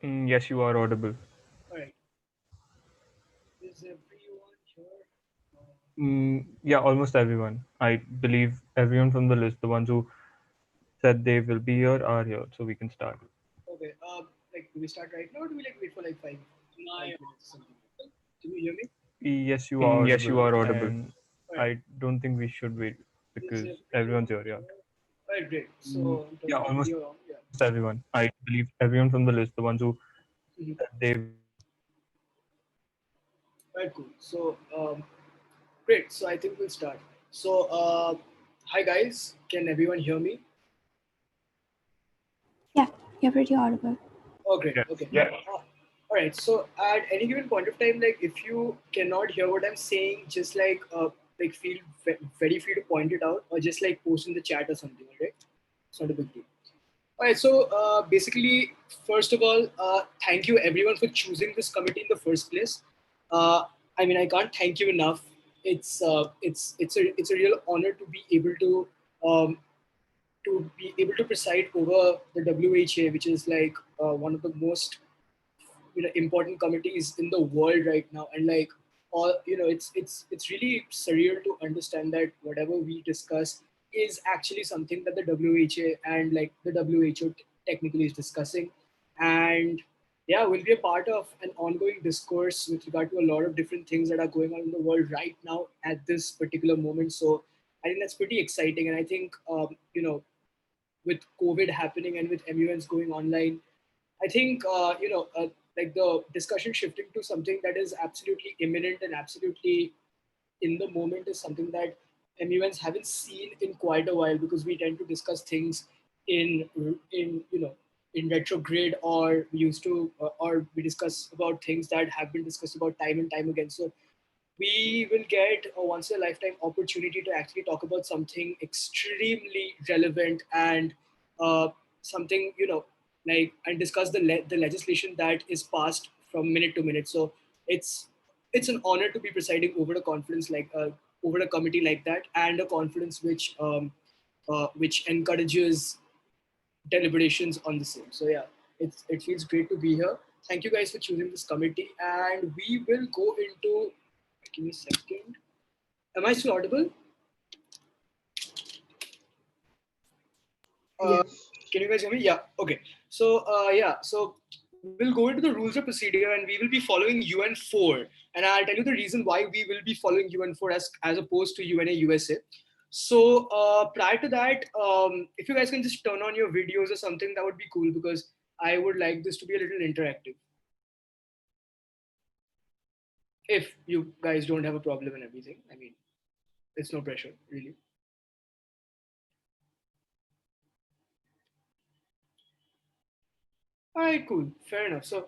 Yes, you are audible. All right. Is everyone here? Yeah, almost everyone. I believe everyone from the list, the ones who said they will be here, are here, so we can start. Okay. Like, do we start right now, or do we like wait for like 5 minutes or something? Can you hear me? Yes, you are Yes, you audible, are audible. and All right. I don't think we should wait Is because everyone's everyone here. Yeah. here? All right, great. So I'm Yeah, turning the almost video on. Yeah. everyone. I believe everyone from the list, the ones who Mhm. said they will be here, are here, so we can start. All right, cool. So great. So I think we'll start. So hi guys, can everyone hear me? Yeah, you're pretty audible. Oh, great. Yes. Okay. Yeah. All right. So at any given point of time, like if you cannot hear what I'm saying, just like feel very free to point it out, or just like post in the chat or something. Right? It's not a big deal. All right. So basically, first of all, thank you everyone for choosing this committee in the first place. Uh, I mean, I can't thank you enough. It's a real honor um, to be able to preside over the WHA, which is like one of the most important committees in the world right now, and like all it's really surreal to understand that whatever we discuss is actually something that the WHA and like the WHO technically is discussing. And yeah, we'll be a part of an ongoing discourse with regard to a lot of different things that are going on in the world right now at this particular moment. So I think that's pretty exciting. And I think with COVID happening and with MUNs going online, I think like the discussion shifting to something that is absolutely imminent and absolutely in the moment is something that MUNs haven't seen in quite a while, because we tend to discuss things in in you know in retrograde, or we used to or we discuss about things that have been discussed about time and time again. So we will get a once in a lifetime opportunity to actually talk about something extremely relevant and something like, and discuss the legislation that is passed from minute to minute. So it's it's an honor to be presiding over a conference like over a committee like that, and a conference which encourages deliberations on the same. So yeah, it feels great to be here. Thank you guys for choosing this committee, and we will go into. Give me a second. Am I still audible? Uh, Yes. can you guys hear me? Yeah. Okay. So yeah. So we'll go into the rules of procedure, and we will be following UN4. And I'll tell you the reason why we will be following UN4 as opposed to UNA USA. So prior to that, if you guys can just turn on your videos or something, that would be cool, because I would like this to be a little interactive. If you guys don't have a problem and everything, I mean, it's no pressure, really. All right, cool. Fair enough. So,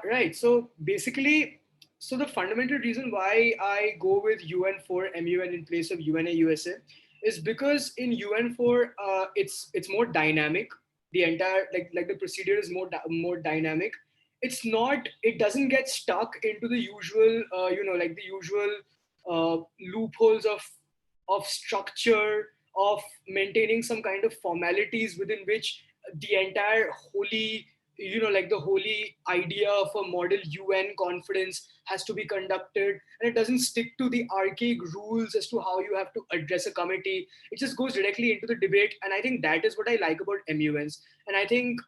right. So basically, so the fundamental reason why I go with UN4 MUN in place of UNA USA is because in UN4, it's more dynamic. The entire like the procedure is more dynamic. It's not. It doesn't get stuck into the usual, like the usual loopholes of structure, of maintaining some kind of formalities within which the entire holy, like the holy idea of a model UN conference has to be conducted, and it doesn't stick to the archaic rules as to how you have to address a committee. It just goes directly into the debate, and I think that is what I like about MUNs. And I think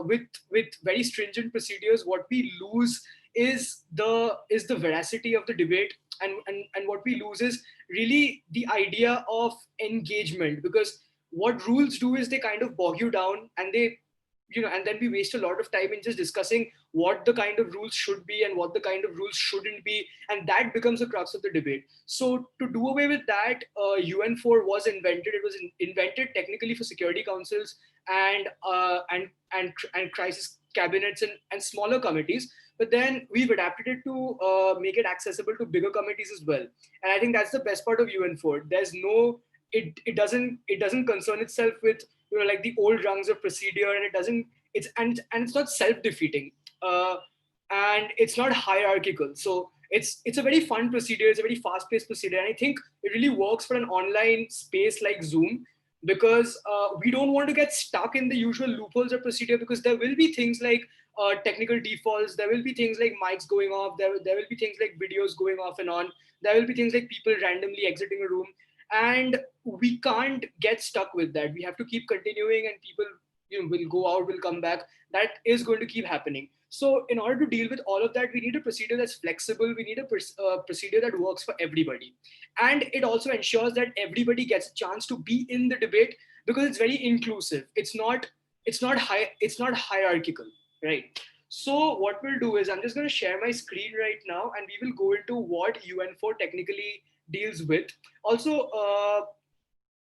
with very stringent procedures, what we lose is the veracity of the debate, and what we lose is really the idea of engagement, because what rules do is they kind of bog you down, and they and then we waste a lot of time in just discussing what the kind of rules should be and what the kind of rules shouldn't be, and that becomes the crux of the debate. So to do away with that, UN4 was invented. It was invented technically for security councils and crisis cabinets and smaller committees, but then we've adapted it to make it accessible to bigger committees as well. And I think that's the best part of UN4. There's no it doesn't concern itself with like the old rungs of procedure, and it doesn't and it's not self-defeating, uh, and it's not hierarchical. So it's a very fun procedure. It's a very fast-paced procedure, and I think it really works for an online space like Zoom, because we don't want to get stuck in the usual loopholes of procedure, because there will be things like technical defaults, there will be things like mics going off, there will be things like videos going off and on, there will be things like people randomly exiting a room, and we can't get stuck with that. We have to keep continuing, and people, will go out, will come back. That is going to keep happening. So in order to deal with all of that, we need a procedure that's flexible, we need a procedure that works for everybody, and it also ensures that everybody gets a chance to be in the debate, because it's very inclusive. It's not hierarchical, right? So what we'll do is, I'm just going to share my screen right now, and we will go into what UN4 technically deals with. Also,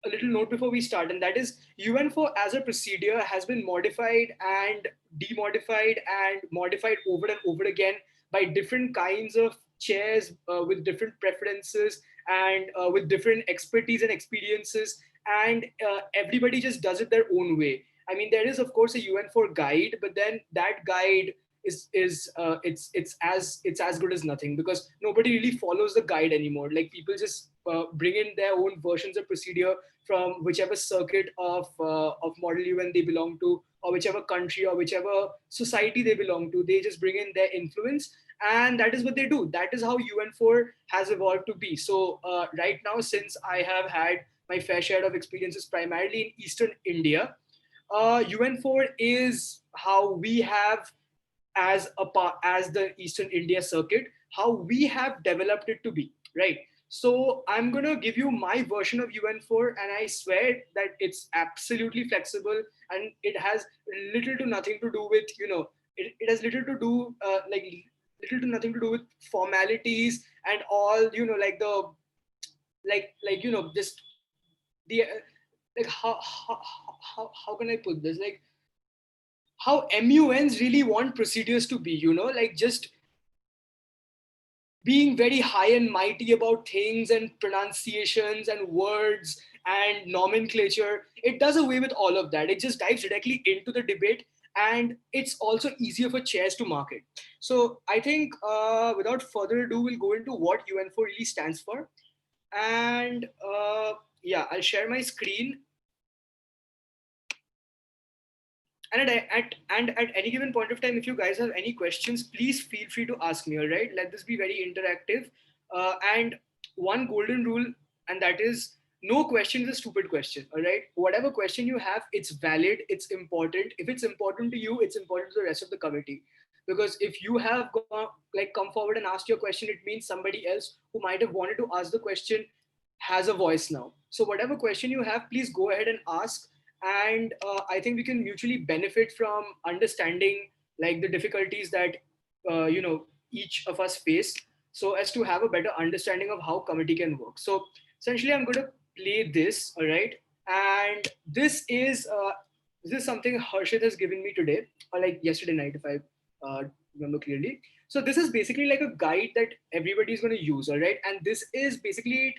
a little note before we start, and that is UN4 as a procedure has been modified and demodified and modified over and over again by different kinds of chairs with different preferences and with different expertise and experiences, and everybody just does it their own way. I mean, there is of course a UN4 guide, but then that guide it's as good as nothing, because nobody really follows the guide anymore. Like, people just bring in their own versions of procedure from whichever circuit of model UN they belong to, or whichever country or whichever society they belong to. They just bring in their influence, and that is what they do. That is how UN4 has evolved to be. So right now, since I have had my fair share of experiences primarily in Eastern India, UN4 is how we have, as the Eastern India circuit, how we have developed it to be, right? So I'm gonna give you my version of UN4, and I swear that it's absolutely flexible, and it has little to nothing to do with, it has little to do little to nothing to do with formalities and all, like the just the like how can I put this, like how MUNs really want procedures to be, like just being very high and mighty about things and pronunciations and words and nomenclature. It does away with all of that. It just dives directly into the debate, and it's also easier for chairs to market. So I think without further ado, we'll go into what UN4 really stands for. And yeah, I'll share my screen. And at any given point of time, if you guys have any questions, please feel free to ask me. All right, let this be very interactive. And one golden rule, and that is, no question is a stupid question. All right, whatever question you have, it's valid, it's important. If it's important to you, it's important to the rest of the committee. Because if you have come forward and asked your question, it means somebody else who might have wanted to ask the question has a voice now. So whatever question you have, please go ahead and ask. And I think we can mutually benefit from understanding like the difficulties that each of us face, so as to have a better understanding of how committee can work. So essentially, I'm going to play this. All right, and this is something Harshit has given me today, or like yesterday night, if I remember clearly. So this is basically like a guide that everybody is going to use. All right, and this is basically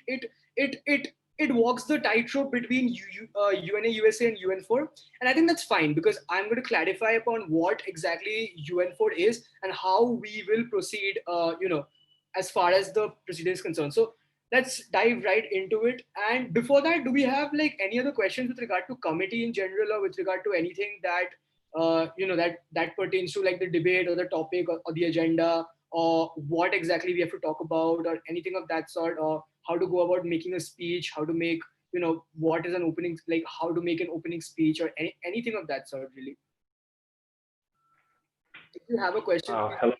it walks the tightrope between UNA, USA, and UN4. And I think that's fine, because I'm going to clarify upon what exactly UN4 is and how we will proceed, as far as the procedure is concerned. So let's dive right into it. And before that, do we have like any other questions with regard to committee in general, or with regard to anything that, that pertains to like the debate or the topic, or the agenda, or what exactly we have to talk about, or anything of that sort, or how to go about making a speech, how to make, what is an opening, like how to make an opening speech, or anything of that sort, really. If you have a question, Hello,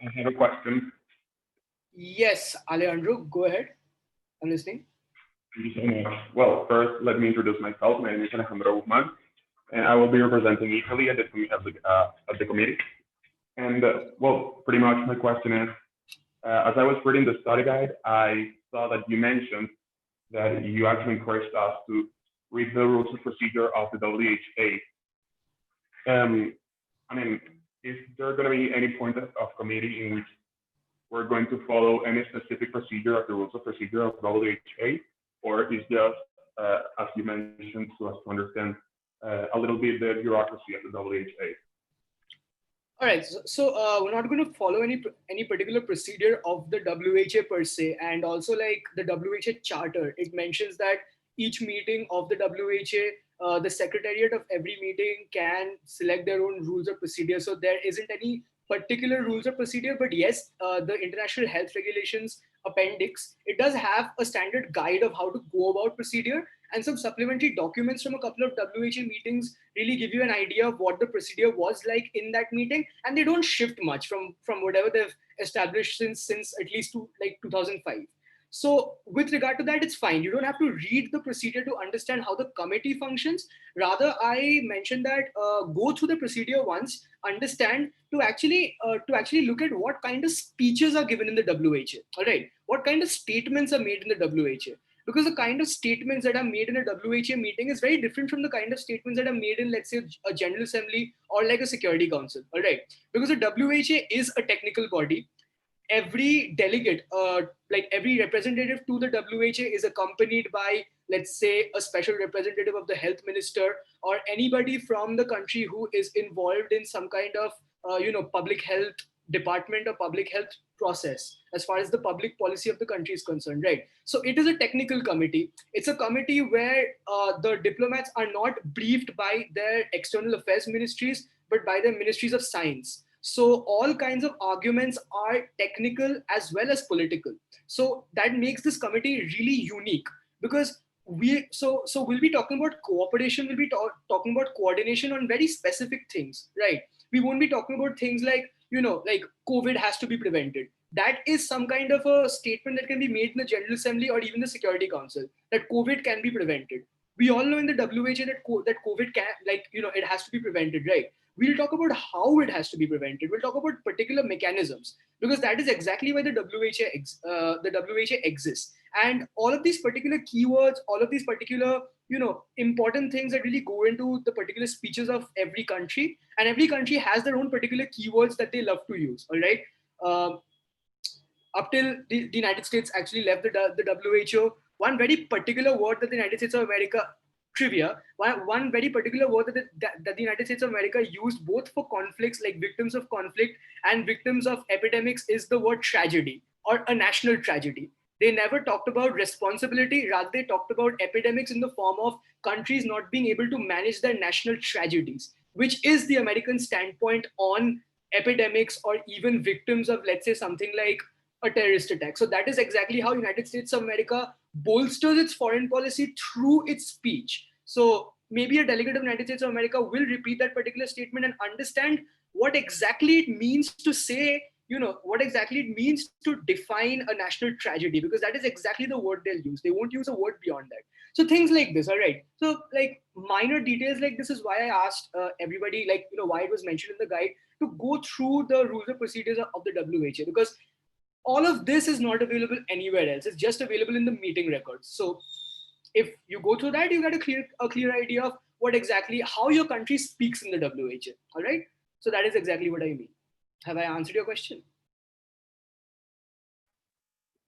I have a question. yes, Alejandro, go ahead. I'm listening. Thank you so much. Well, first, let me introduce myself. My name is Alejandro Guzman, and I will be representing Italy at the committee. And well, pretty much my question is, as I was reading the study guide, I saw that you mentioned that you actually encouraged us to read the rules of procedure of the WHA. I mean, is there going to be any point of committee in which we're going to follow any specific procedure of the rules of procedure of WHA, or is just, as you mentioned, to us to understand a little bit the bureaucracy of the WHA? All right, so we're not going to follow any particular procedure of the WHA per se, and also like the WHA charter, it mentions that each meeting of the WHA, the secretariat of every meeting can select their own rules of procedure. So there isn't any particular rules of procedure, but yes, the International Health Regulations appendix, it does have a standard guide of how to go about procedure, and some supplementary documents from a couple of WHA meetings really give you an idea of what the procedure was like in that meeting, and they don't shift much from whatever they've established since at least like 2005. So with regard to that, it's fine. You don't have to read the procedure to understand how the committee functions. Rather, I mentioned that go through the procedure once, understand to actually look at what kind of speeches are given in the WHA. All right, what kind of statements are made in the WHA, because the kind of statements that are made in a WHA meeting is very different from the kind of statements that are made in, let's say, a General Assembly or like a Security Council. All right, because the WHA is a technical body. Every delegate, like every representative to the WHA is accompanied by, let's say, a special representative of the health minister or anybody from the country who is involved in some kind of, public health department or public health process as far as the public policy of the country is concerned, right? So it is a technical committee. It's a committee where the diplomats are not briefed by their external affairs ministries, but by the ministries of science. So all kinds of arguments are technical as well as political. So that makes this committee really unique, because we'll be talking about cooperation, we'll be talking about coordination on very specific things, right? We won't be talking about things like, like COVID has to be prevented. That is some kind of a statement that can be made in the General Assembly or even the Security Council, that COVID can be prevented. We all know in the WHO that COVID can, like, it has to be prevented, right? We'll talk about how it has to be prevented. We'll talk about particular mechanisms, because that is exactly why the WHO exists. And all of these particular keywords, all of these particular, important things that really go into the particular speeches of every country, and every country has their own particular keywords that they love to use. All right. Up till the United States actually left the WHO, one very particular word that the United States of America, trivia, one very particular word that the United States of America used both for conflicts, like victims of conflict and victims of epidemics, is the word tragedy, or a national tragedy. They never talked about responsibility, rather they talked about epidemics in the form of countries not being able to manage their national tragedies, which is the American standpoint on epidemics or even victims of, let's say, something like a terrorist attack. So that is exactly how United States of America bolsters its foreign policy through its speech. So maybe a delegate of United States of America will repeat that particular statement and understand what exactly it means to say, what exactly it means to define a national tragedy, because that is exactly the word they'll use. They won't use a word beyond that. So things like this, all right. So like minor details like this is why I asked everybody, like, why it was mentioned in the guide, to go through the rules and procedures of the WHO, because all of this is not available anywhere else. It's just available in the meeting records. So if you go through that, you get a clear idea of how your country speaks in the WHO. All right. So that is exactly what I mean. Have I answered your question?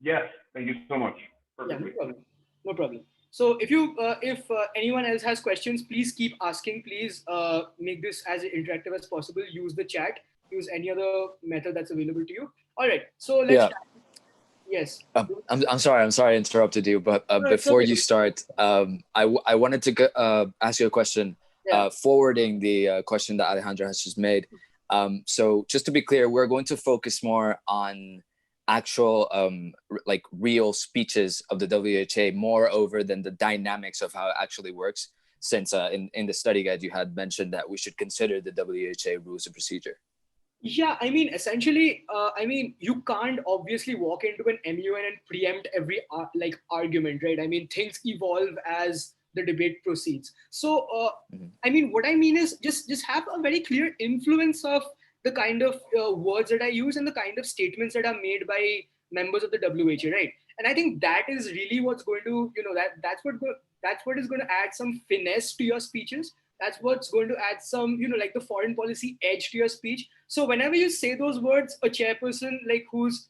Yes, thank you so much. Perfectly. Yeah, no problem. So if anyone else has questions, please keep asking. Please make this as interactive as possible. Use the chat. Use any other method that's available to you. All right. So let's start. Yes. I'm sorry I interrupted you, but before you start, I wanted to ask you a question, forwarding the question that Alejandra has just made. So just to be clear, we're going to focus more on actual like real speeches of the WHO, moreover than the dynamics of how it actually works, since in the study guide you had mentioned that we should consider the WHO rules of procedure. Yeah, I mean, essentially, you can't obviously walk into an MUN and preempt every argument, right? I mean, things evolve as the debate proceeds. So, I mean, what I mean is just have a very clear influence of the kind of words that I use and the kind of statements that are made by members of the WHO, right? And I think that is really what's going to, that's what is going to add some finesse to your speeches. That's what's going to add some, like the foreign policy edge to your speech. So whenever you say those words, a chairperson like who's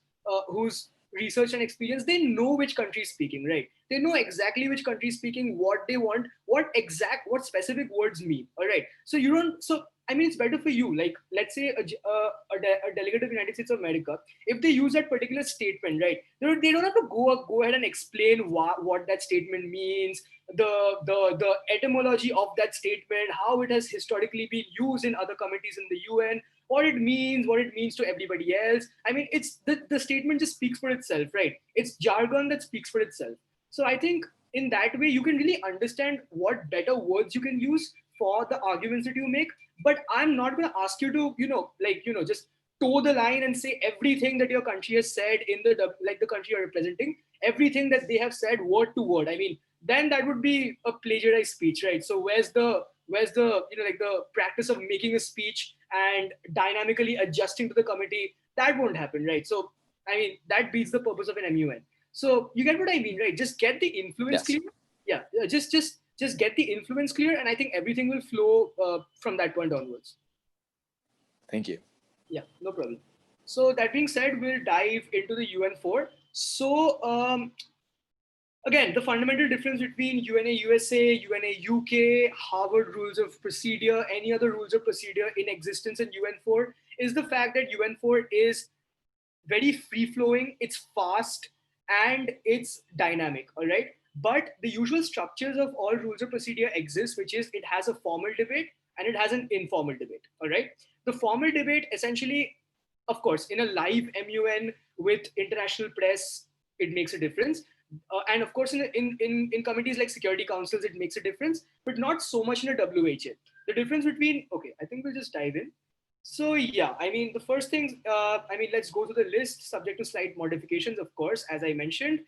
research and experience, they know which country is speaking, right? They know exactly which country is speaking, what they want, what specific words mean. All right. So I mean, it's better for you. Like, let's say a delegate of the United States of America, if they use that particular statement, right, they don't have to go ahead and explain what that statement means, the etymology of that statement, how it has historically been used in other committees in the UN, what it means to everybody else. I mean, it's the statement just speaks for itself, right? It's jargon that speaks for itself. So I think in that way you can really understand what better words you can use for the arguments that you make. But I'm not going to ask you to, just toe the line and say everything that your country has said in the country you're representing, everything that they have said word to word. I mean, then that would be a plagiarized speech, right? So where's the the practice of making a speech and dynamically adjusting to the committee? That won't happen, right? So I mean, that beats the purpose of an MUN. So you get what I mean, right? Just get the influence clear. Yeah, just get the influence clear, and I think everything will flow from that point onwards. Thank you. Yeah, no problem. So that being said, we'll dive into the UN4. So again, the fundamental difference between UNA USA, UNA UK, Harvard rules of procedure, any other rules of procedure in existence in UN4 is the fact that UN4 is very free flowing, it's fast, and it's dynamic. All right. But the usual structures of all rules of procedure exist, which is it has a formal debate and it has an informal debate. All right. The formal debate essentially, of course, in a live MUN with international press, it makes a difference. And of course, in committees like security councils, it makes a difference, but not so much in a WHA. The difference between, okay, I think we'll just dive in. So yeah, I mean, the first thing, let's go to the list subject to slight modifications, of course, as I mentioned.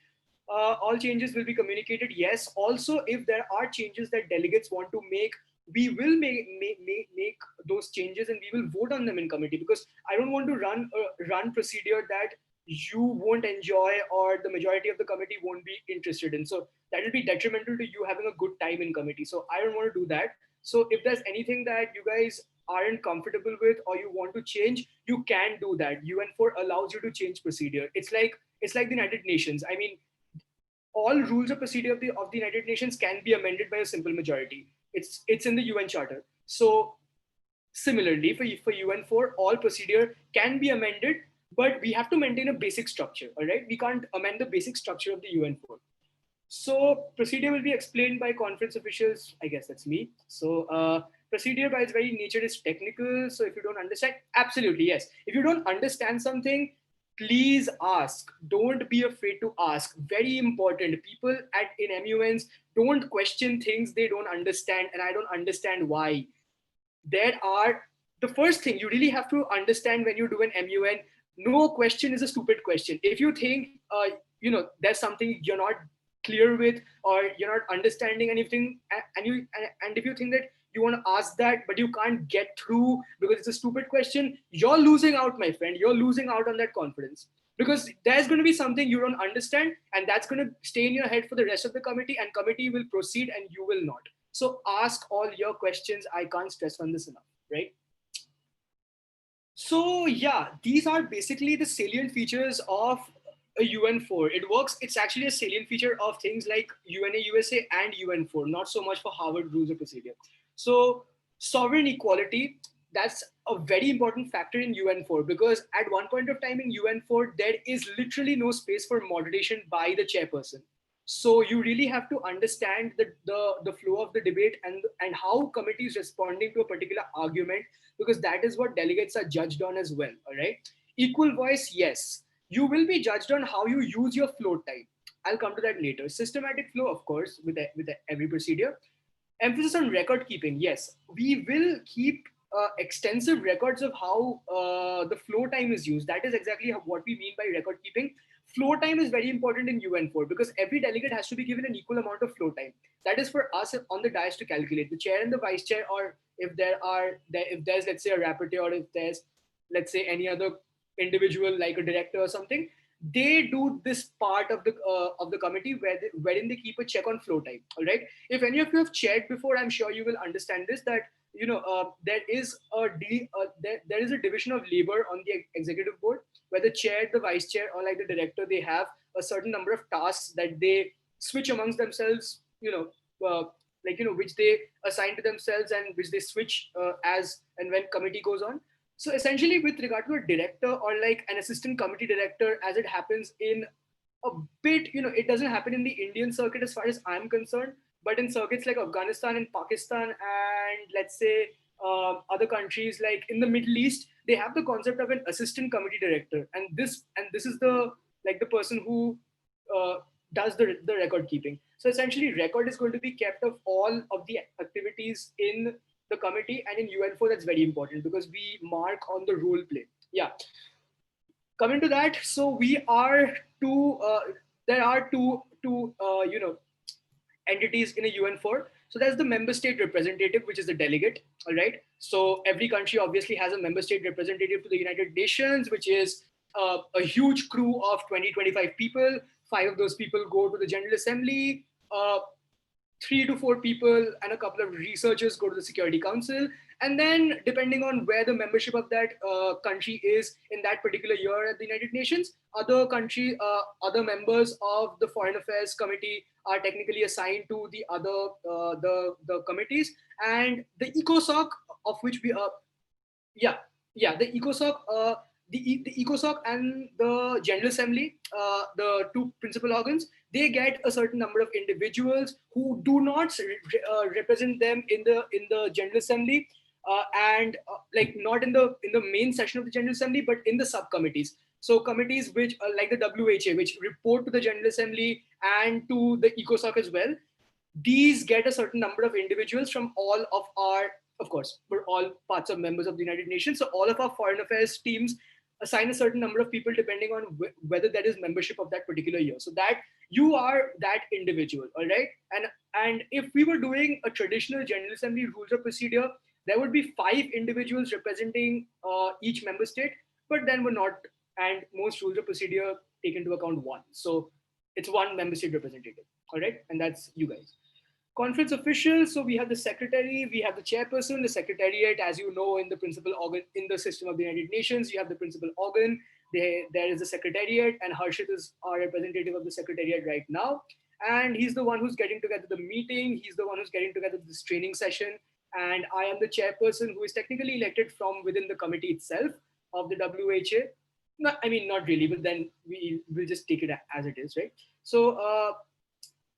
All changes will be communicated. Yes. Also, if there are changes that delegates want to make, we will make those changes and we will vote on them in committee, because I don't want to run procedure that you won't enjoy or the majority of the committee won't be interested in. So that will be detrimental to you having a good time in committee. So I don't want to do that. So if there's anything that you guys aren't comfortable with or you want to change, you can do that. UN4 allows you to change procedure. It's like the United Nations. I mean, all rules of procedure of the United Nations can be amended by a simple majority. It's in the UN Charter. So similarly, for UN4, all procedure can be amended, but we have to maintain a basic structure. All right, we can't amend the basic structure of the UN4. So procedure will be explained by conference officials. I guess that's me. So procedure by its very nature is technical. So if you don't understand, absolutely yes. If you don't understand something, please ask. Don't be afraid to ask. Very important. People in MUNs don't question things they don't understand, and I don't understand why. The first thing you really have to understand when you do an MUN, no question is a stupid question. If you think there's something you're not clear with or you're not understanding anything, and if you think that you want to ask that but you can't get through because it's a stupid question, you're losing out, my friend. You're losing out on that confidence, because there's going to be something you don't understand and that's going to stay in your head for the rest of the committee, and committee will proceed and you will not. So ask all your questions. I can't stress on this enough, right? So yeah, these are basically the salient features of a UN4. It's actually a salient feature of things like UNA USA and UN4, not so much for Harvard rules of procedure. So sovereign equality, that's a very important factor in UN4, because at one point of time in UN4, there is literally no space for moderation by the chairperson. So you really have to understand the flow of the debate and how committee is responding to a particular argument, because that is what delegates are judged on as well. All right. Equal voice, yes. You will be judged on how you use your float time. I'll come to that later. Systematic flow, of course, with every procedure. Emphasis on record keeping. Yes, we will keep extensive records of how the flow time is used. That is exactly what we mean by record keeping. Flow time is very important in UN4 because every delegate has to be given an equal amount of flow time. That is for us on the dais to calculate. The chair and the vice chair, or if there's let's say a rapporteur, or if there's let's say any other individual like a director or something, they do this part of the committee wherein they keep a check on flow time. All right. If any of you have chaired before, I'm sure you will understand this, that there is a division of labor on the executive board, where the chair, the vice chair, or like the director, they have a certain number of tasks that they switch amongst themselves, which they assign to themselves and which they switch as and when committee goes on. So essentially, with regard to a director or like an assistant committee director, as it happens in a bit, it doesn't happen in the Indian circuit as far as I'm concerned, But in circuits like Afghanistan and Pakistan, and let's say other countries like in the Middle East, they have the concept of an assistant committee director, and this is the like the person who does the record keeping. So essentially, record is going to be kept of all of the activities in the committee, and in UN4 that's very important because we mark on the role play. Yeah. Coming to that, so we are two. There are two entities in a UN4. So there's the member state representative, which is the delegate. All right. So every country obviously has a member state representative to the United Nations, which is a huge crew of 20-25 people. 5 of those people go to the General Assembly. 3 to 4 people and a couple of researchers go to the Security Council. And then, depending on where the membership of that country is in that particular year at the United Nations, other members of the Foreign Affairs Committee are technically assigned to the other the committees. And the ECOSOC, of which we are, the ECOSOC. The ECOSOC and the General Assembly, the two principal organs, they get a certain number of individuals who do not represent them in the General Assembly, and like not in the main session of the General Assembly, but in the subcommittees. So committees which like the WHA, which report to the General Assembly and to the ECOSOC as well, these get a certain number of individuals from all of our, of course, we're all parts of members of the United Nations. So all of our foreign affairs teams assign a certain number of people depending on whether there is membership of that particular year. So that you are that individual, all right? And if we were doing a traditional General Assembly rules of procedure, there would be 5 individuals representing each member state, but then we're not, and most rules of procedure take into account 1. So it's 1 member state representative, all right? And that's you guys. Conference officials, so we have the secretary, we have the chairperson, the secretariat, as you know, in the principal organ, in the system of the United Nations, you have the principal organ, there is the secretariat, and Harshit is our representative of the secretariat right now. And he's the one who's getting together the meeting, he's the one who's getting together this training session, and I am the chairperson who is technically elected from within the committee itself of the WHA. No, I mean, not really, but then we'll just take it as it is, right? So,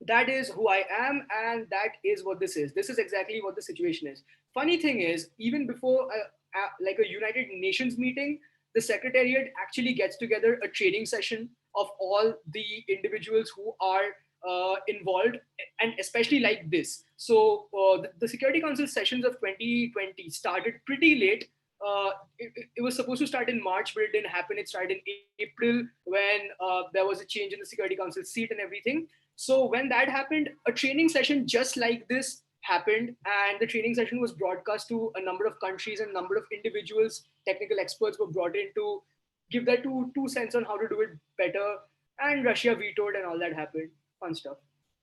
that is who I am, and that is what this is. This is exactly what the situation is. Funny thing is, even before like a United Nations meeting, the Secretariat actually gets together a training session of all the individuals who are involved, and especially like this. So the Security Council sessions of 2020 started pretty late. It was supposed to start in March, but it didn't happen. It started in April when there was a change in the Security Council seat and everything. So when that happened, a training session just like this happened, and the training session was broadcast to a number of countries and a number of individuals. Technical experts were brought in to give their two cents on how to do it better, and Russia vetoed and all that happened. Fun stuff.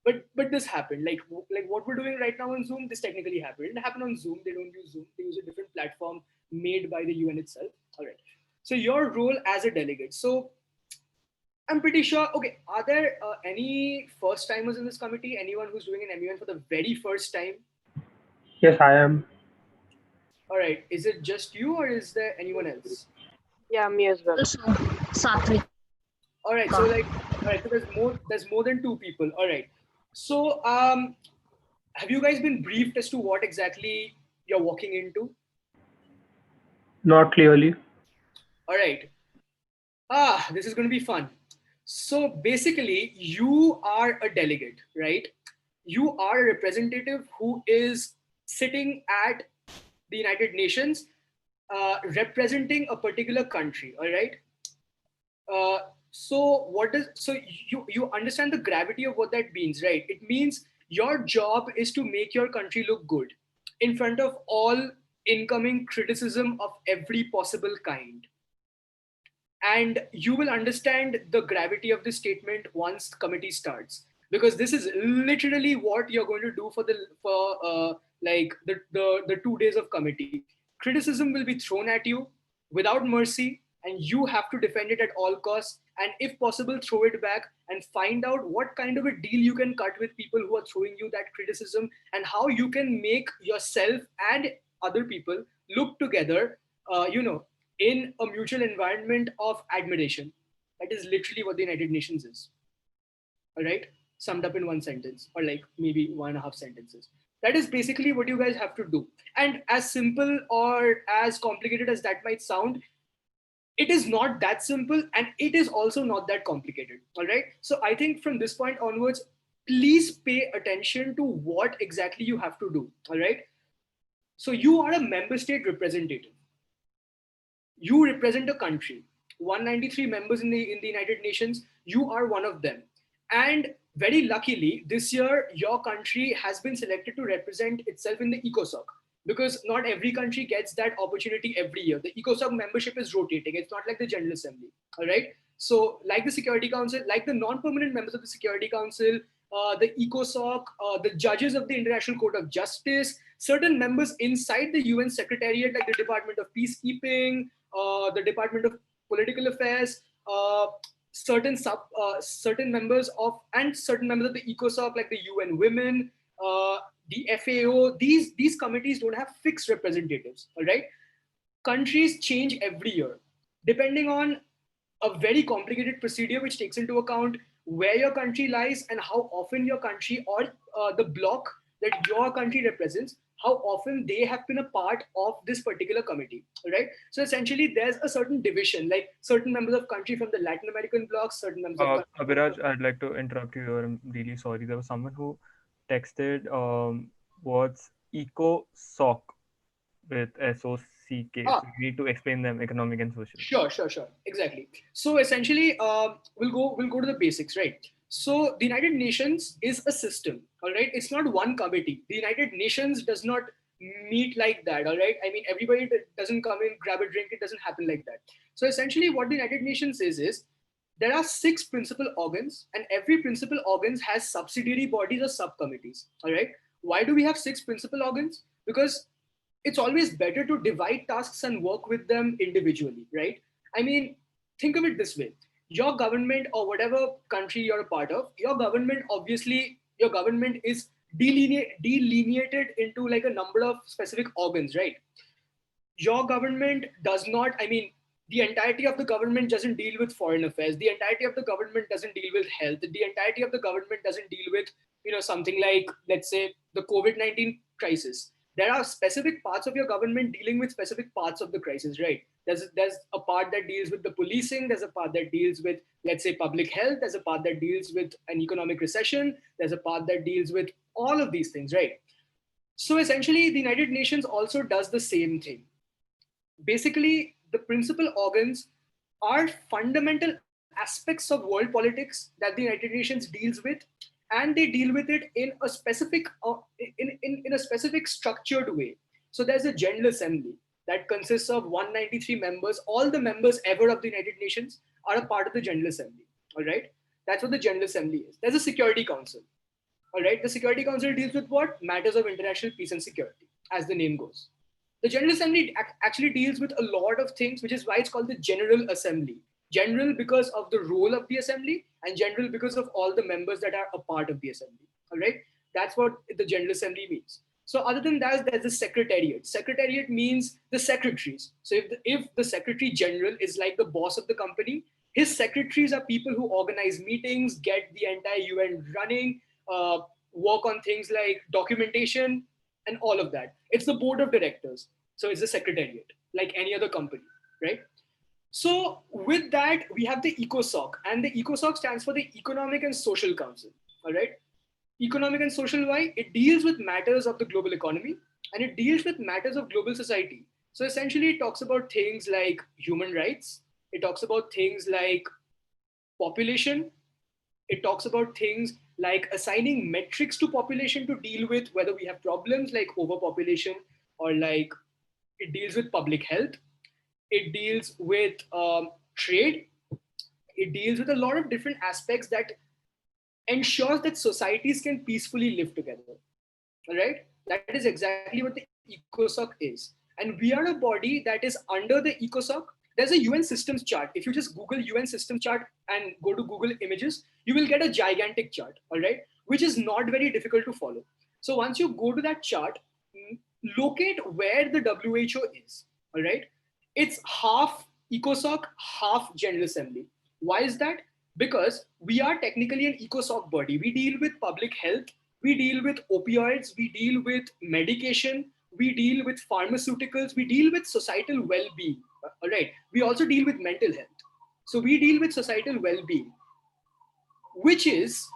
But this happened. Like what we're doing right now on Zoom, this technically happened. It happened on Zoom. They don't use Zoom. They use a different platform made by the UN itself. All right. So your role as a delegate. So I'm pretty sure. Okay, are there any first timers in this committee? Anyone who's doing an MUN for the very first time? Yes, I am. All right. Is it just you, or is there anyone else? Yeah, me as well. Sattvic. All right. So all right. So there's more than 2 people. All right. So have you guys been briefed as to what exactly you're walking into? Not clearly. All right. This is going to be fun. So basically, you are a delegate, right? You are a representative who is sitting at the United Nations, representing a particular country. All right. So you understand the gravity of what that means, right? It means your job is to make your country look good in front of all incoming criticism of every possible kind. And you will understand the gravity of this statement once the committee starts, because this is literally what you're going to do for the 2 days of committee. Criticism will be thrown at you without mercy, and you have to defend it at all costs, and if possible throw it back and find out what kind of a deal you can cut with people who are throwing you that criticism, and how you can make yourself and other people look together, in a mutual environment of admiration. That is literally what the United Nations is. All right. summed up in one sentence, or like maybe 1.5 sentences. That is basically what you guys have to do. And as simple or as complicated as that might sound, it is not that simple, and it is also not that complicated. All right. So I think from this point onwards, please pay attention to what exactly you have to do. All right. So you are a member state representative. You represent a country. 193 members in the United Nations. You are one of them. And very luckily, this year your country has been selected to represent itself in the ECOSOC, because not every country gets that opportunity every year. The ECOSOC membership is rotating. It's not like the General Assembly. All right. So, like the Security Council, like the non-permanent members of the Security Council, the ECOSOC, the judges of the International Court of Justice, certain members inside the UN Secretariat, like the Department of Peacekeeping, the Department of Political Affairs, certain members of the ECOSOC, like the UN Women, the FAO. These committees don't have fixed representatives. All right, countries change every year depending on a very complicated procedure which takes into account where your country lies and how often your country or the bloc that your country represents, how often they have been a part of this particular committee. Right. So essentially, there's a certain division, like certain members of country from the Latin American bloc, certain members of Abhiraj, I'd like to interrupt you here. I'm really sorry. There was someone who texted what's ECOSOC with SOCK. So you need to explain them, economic and social. Sure. Exactly. So essentially, we'll go to the basics, right? So the United Nations is a system, all right? It's not one committee. The United Nations does not meet like that, all right? I mean, everybody doesn't come in, grab a drink. It doesn't happen like that. So essentially what the United Nations is there are 6 principal organs, and every principal organs has subsidiary bodies or subcommittees, all right? Why do we have 6 principal organs? Because it's always better to divide tasks and work with them individually, right? I mean, think of it this way. Your government, or whatever country you're a part of, your government is delineated into like a number of specific organs, right? Your government does not, I mean, the entirety of the government doesn't deal with foreign affairs. The entirety of the government doesn't deal with health. The entirety of the government doesn't deal with, something like, let's say, the COVID-19 crisis. There are specific parts of your government dealing with specific parts of the crisis, right? There's a part that deals with the policing. There's a part that deals with, let's say, public health. There's a part that deals with an economic recession. There's a part that deals with all of these things, right? So essentially, the United Nations also does the same thing. Basically, the principal organs are fundamental aspects of world politics that the United Nations deals with, and they deal with it in a specific in a specific structured way. So there's a General Assembly that consists of 193 members. All the members ever of the United Nations are a part of the General Assembly. All right, that's what the General Assembly is. There's a Security Council. All right, the Security Council deals with what? Matters of international peace and security, as the name goes. The General Assembly actually deals with a lot of things, which is why it's called the General Assembly. General because of the role of the assembly, and general because of all the members that are a part of the assembly. All right, that's what the General Assembly means. So other than that, there's the Secretariat. Secretariat means the secretaries. So if the Secretary General is like the boss of the company, his secretaries are people who organize meetings, get the entire UN running, work on things like documentation and all of that. It's the board of directors. So it's the Secretariat, like any other company, right? So with that, we have the ECOSOC, and the ECOSOC stands for the Economic and Social Council. All right, economic and social why? It deals with matters of the global economy, and it deals with matters of global society. So essentially, it talks about things like human rights. It talks about things like population. It talks about things like assigning metrics to population to deal with whether we have problems like overpopulation, or like it deals with public health. It deals with trade. It deals with a lot of different aspects that ensures that societies can peacefully live together. All right, that is exactly what the ECOSOC is. And we are a body that is under the ECOSOC. There's a UN systems chart. If you just Google UN systems chart and go to Google Images, you will get a gigantic chart, all right, which is not very difficult to follow. So once you go to that chart, locate where the WHO is, all right? It's half ECOSOC, half General Assembly. Why is that? because we are technically an ECOSOC body. We deal with public health, we deal with opioids, we deal with medication, we deal with pharmaceuticals, we deal with societal well-being. All right. We also deal with mental health. So we deal with societal well-being, which is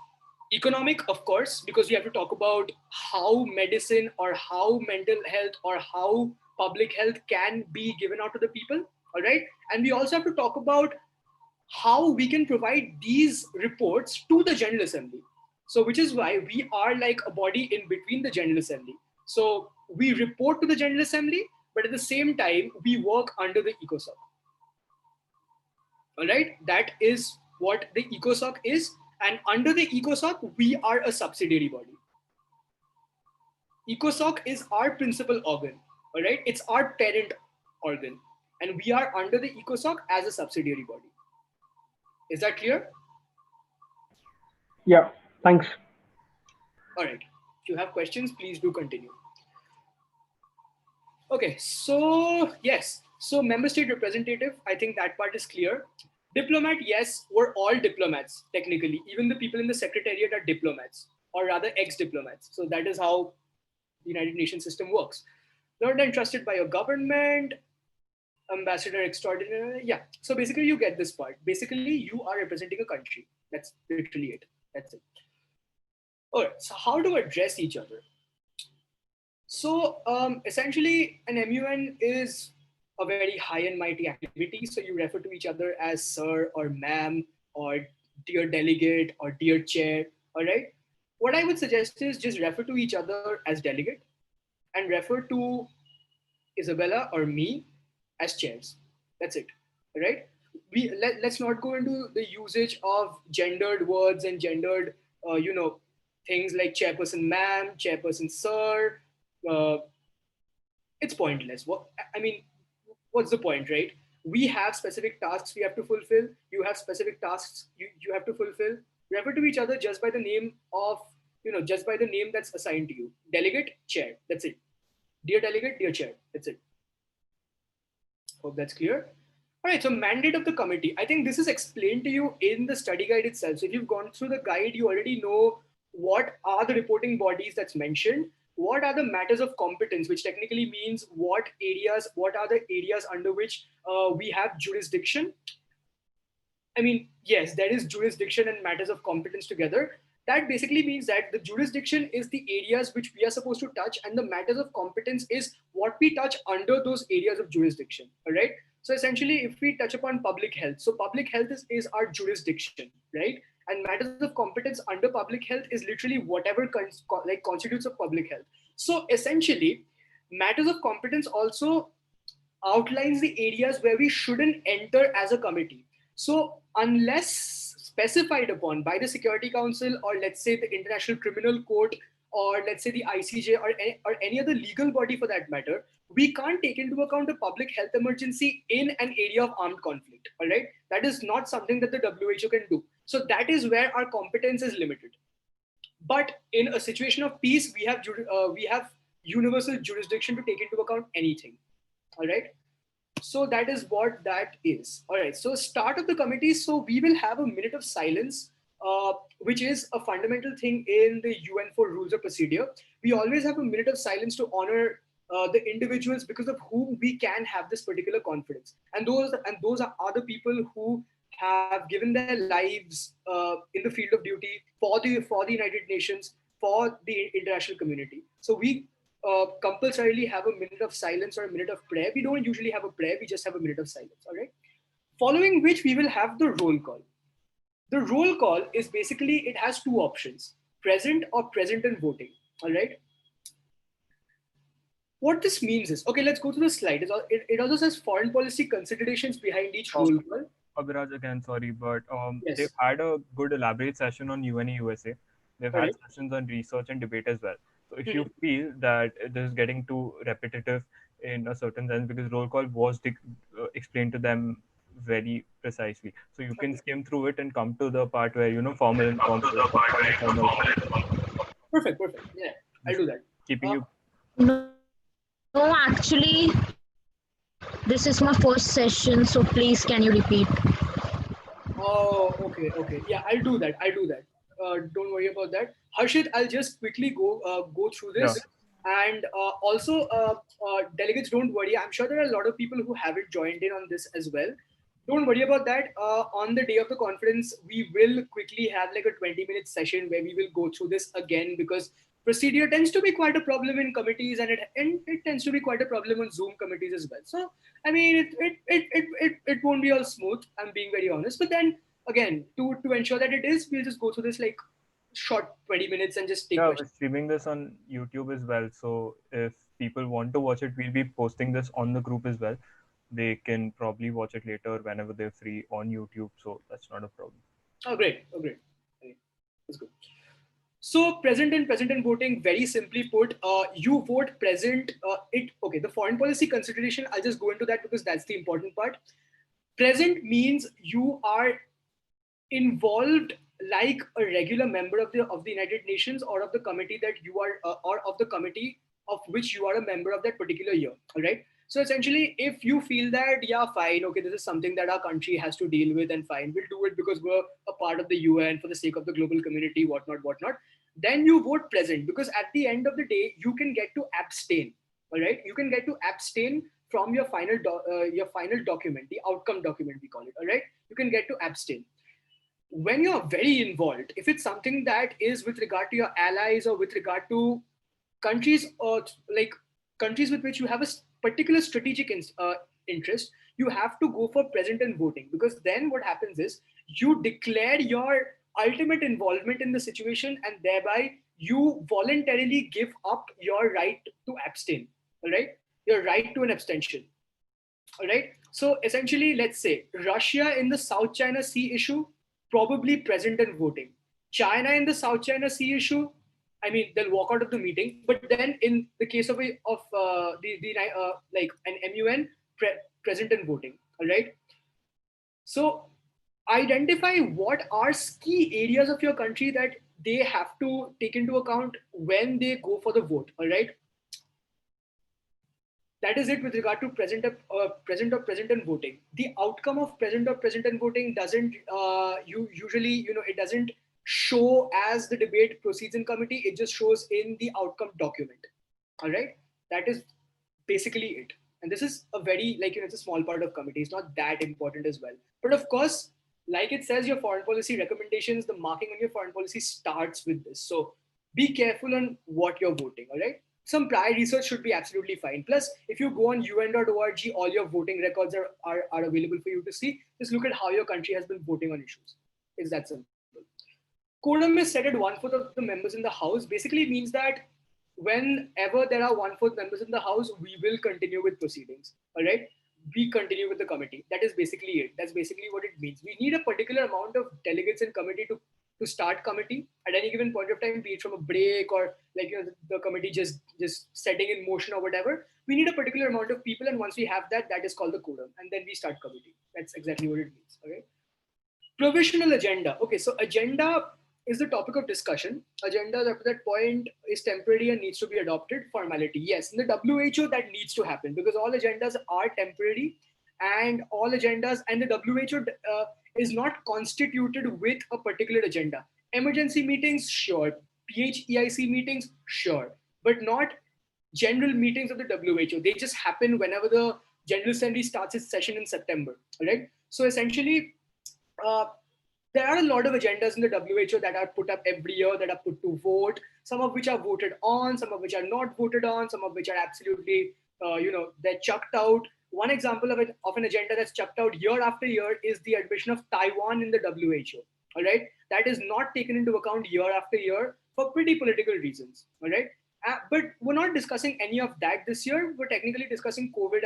economic, of course, because we have to talk about how medicine or how mental health or how public health can be given out to the people. All right. And we also have to talk about how we can provide these reports to the General Assembly. So, which is why we are like a body in between the General Assembly. So, we report to the General Assembly, but at the same time, we work under the ECOSOC. All right, that is what the ECOSOC is. And under the ECOSOC, we are a subsidiary body. ECOSOC is our principal organ. All right, it's our parent organ. And we are under the ECOSOC as a subsidiary body. Is that clear? Yeah, thanks. All right. If you have questions, please do continue. Okay, so yes. So member state representative, I think that part is clear. Diplomat, yes, we're all diplomats, technically. Even the people in the secretariat are diplomats, or rather ex-diplomats. So that is how the United Nations system works. They're then trusted by your government, ambassador extraordinary. Yeah. So basically you get this part. Basically you are representing a country. That's literally it. That's it. All right. So how to address each other? So essentially an MUN is a very high and mighty activity. So you refer to each other as sir or ma'am or dear delegate or dear chair. All right. What I would suggest is just refer to each other as delegate and refer to Isabella or me as chairs. That's it, right? Let's not go into the usage of gendered words and gendered, things like chairperson ma'am, chairperson sir. It's pointless. What's the point, right? We have specific tasks we have to fulfill. You have specific tasks you have to fulfill. Refer to each other just by the name of, just by the name that's assigned to you. Delegate, chair. That's it. Dear delegate, dear chair. That's it. Hope that's clear. All right, so mandate of the committee. I think this is explained to you in the study guide itself. So if you've gone through the guide, you already know what are the reporting bodies that's mentioned. What are the matters of competence, which technically means what are the areas under which we have jurisdiction. I mean, yes, there is jurisdiction and matters of competence together. That basically means that the jurisdiction is the areas which we are supposed to touch, and the matters of competence is what we touch under those areas of jurisdiction. All right. So essentially, if we touch upon public health, so public health is our jurisdiction, right? And matters of competence under public health is literally whatever constitutes of public health. So essentially, matters of competence also outlines the areas where we shouldn't enter as a committee. So unless specified upon by the Security Council, or let's say the International Criminal Court, or let's say the ICJ, or any other legal body for that matter, we can't take into account a public health emergency in an area of armed conflict. All right, that is not something that the WHO can do. So that is where our competence is limited. But in a situation of peace, we have universal jurisdiction to take into account anything. All right. So that is what that is. All right. So start of the committee. So we will have a minute of silence, which is a fundamental thing in the UN4 rules of procedure. We always have a minute of silence to honor the individuals because of whom we can have this particular confidence. And those are the people who have given their lives in the field of duty for the United Nations, for the international community. So we compulsorily have a minute of silence or a minute of prayer. We don't usually have a prayer, we just have a minute of silence, all right? Following which we will have the roll call. The roll call is basically, it has two options, present or present and voting, all right? What this means is, okay, let's go to the slide. It also says foreign policy considerations behind each roll call. Abhiraj, again, sorry, but Yes. they've had a good elaborate session on UN and USA. They've had Right. sessions on research and debate as well. So if you feel that this is getting too repetitive in a certain sense, because roll call was explained to them very precisely, so you can skim through it and come to the part where, formal and informal. Perfect. Yeah, I'll do that. Keeping you. No, actually, this is my first session, so please can you repeat? Oh, okay. Yeah, I'll do that. Don't worry about that. Harshit, I'll just quickly go through this. And also, delegates, don't worry. I'm sure there are a lot of people who haven't joined in on this as well. Don't worry about that. On the day of the conference, we will quickly have like a 20-minute session where we will go through this again, because procedure tends to be quite a problem in committees, and it tends to be quite a problem on Zoom committees as well. So I mean, it won't be all smooth. I'm being very honest. But then again, to ensure that it is, we'll just go through this like short 20 minutes and just take Yeah, we're questions. streaming this on YouTube as well. So if people want to watch it, we'll be posting this on the group as well. They can probably watch it later whenever they're free on YouTube. So that's not a problem. Oh, great. Okay, that's good. So present and voting, very simply put, you vote present. The foreign policy consideration, I'll just go into that because that's the important part. Present means you are involved like a regular member of the United Nations, or of the committee that you are, or of the committee of which you are a member of that particular year. All right. So essentially, if you feel that, yeah, fine, okay, this is something that our country has to deal with, and fine, we'll do it because we're a part of the UN for the sake of the global community, whatnot, then you vote present, because at the end of the day, you can get to abstain. All right, you can get to abstain from your final document, the outcome document we call it. All right, you can get to abstain. When you're very involved, if it's something that is with regard to your allies, or with regard to countries, or like countries with which you have a particular strategic interest, you have to go for present and voting, because then what happens is you declare your ultimate involvement in the situation, and thereby you voluntarily give up your right to abstain. All right, your right to an abstention. All right. So essentially, let's say Russia in the South China Sea issue, probably present and voting. China in the South China Sea issue, I mean, they'll walk out of the meeting. But then in the case of like an MUN, present and voting. All right. So identify what are key areas of your country that they have to take into account when they go for the vote. All right. That is it with regard to present and voting. The outcome of present and voting doesn't it doesn't show as the debate proceeds in committee. It just shows in the outcome document. All right, that is basically it. And this is a very, it's a small part of committee. It's not that important as well. But of course, like it says, your foreign policy recommendations, the marking on your foreign policy starts with this. So be careful on what you're voting. All right. Some prior research should be absolutely fine. Plus, if you go on un.org, all your voting records are available for you to see. Just look at how your country has been voting on issues. It's that simple. Quorum is set at 1/4 of the members in the House. Basically means that whenever there are 1/4 members in the House, we will continue with proceedings. All right. We continue with the committee. That is basically it. That's basically what it means. We need a particular amount of delegates in committee to start committee at any given point of time, be it from a break or the committee just setting in motion or whatever. We need a particular amount of people, and once we have that, that is called the quorum, and then we start committee. That's exactly what it means. Okay. Provisional agenda. Okay, so agenda is the topic of discussion. Agenda up to that point is temporary and needs to be adopted. Formality. Yes, in the WHO that needs to happen, because all agendas are temporary, and all agendas, and the WHO is not constituted with a particular agenda. Emergency meetings, sure. PHEIC meetings, sure. But not general meetings of the WHO. They just happen whenever the General Assembly starts its session in September. Right? So essentially, there are a lot of agendas in the WHO that are put up every year, that are put to vote, some of which are voted on, some of which are not voted on, some of which are absolutely, they're chucked out. One example of an agenda that's chucked out year after year is the admission of Taiwan in the WHO. All right, that is not taken into account year after year for pretty political reasons. All right, but we're not discussing any of that this year. We're technically discussing COVID,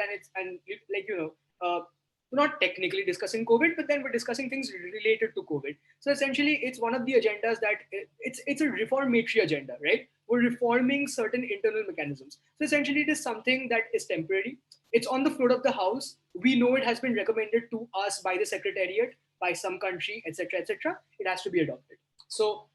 we're not technically discussing COVID, but then we're discussing things related to COVID. So essentially, it's one of the agendas that it's a reformatory agenda, right? We're reforming certain internal mechanisms. So essentially, it is something that is temporary. It's on the floor of the House. We know it has been recommended to us by the Secretariat, by some country, etc., etc. It has to be adopted. So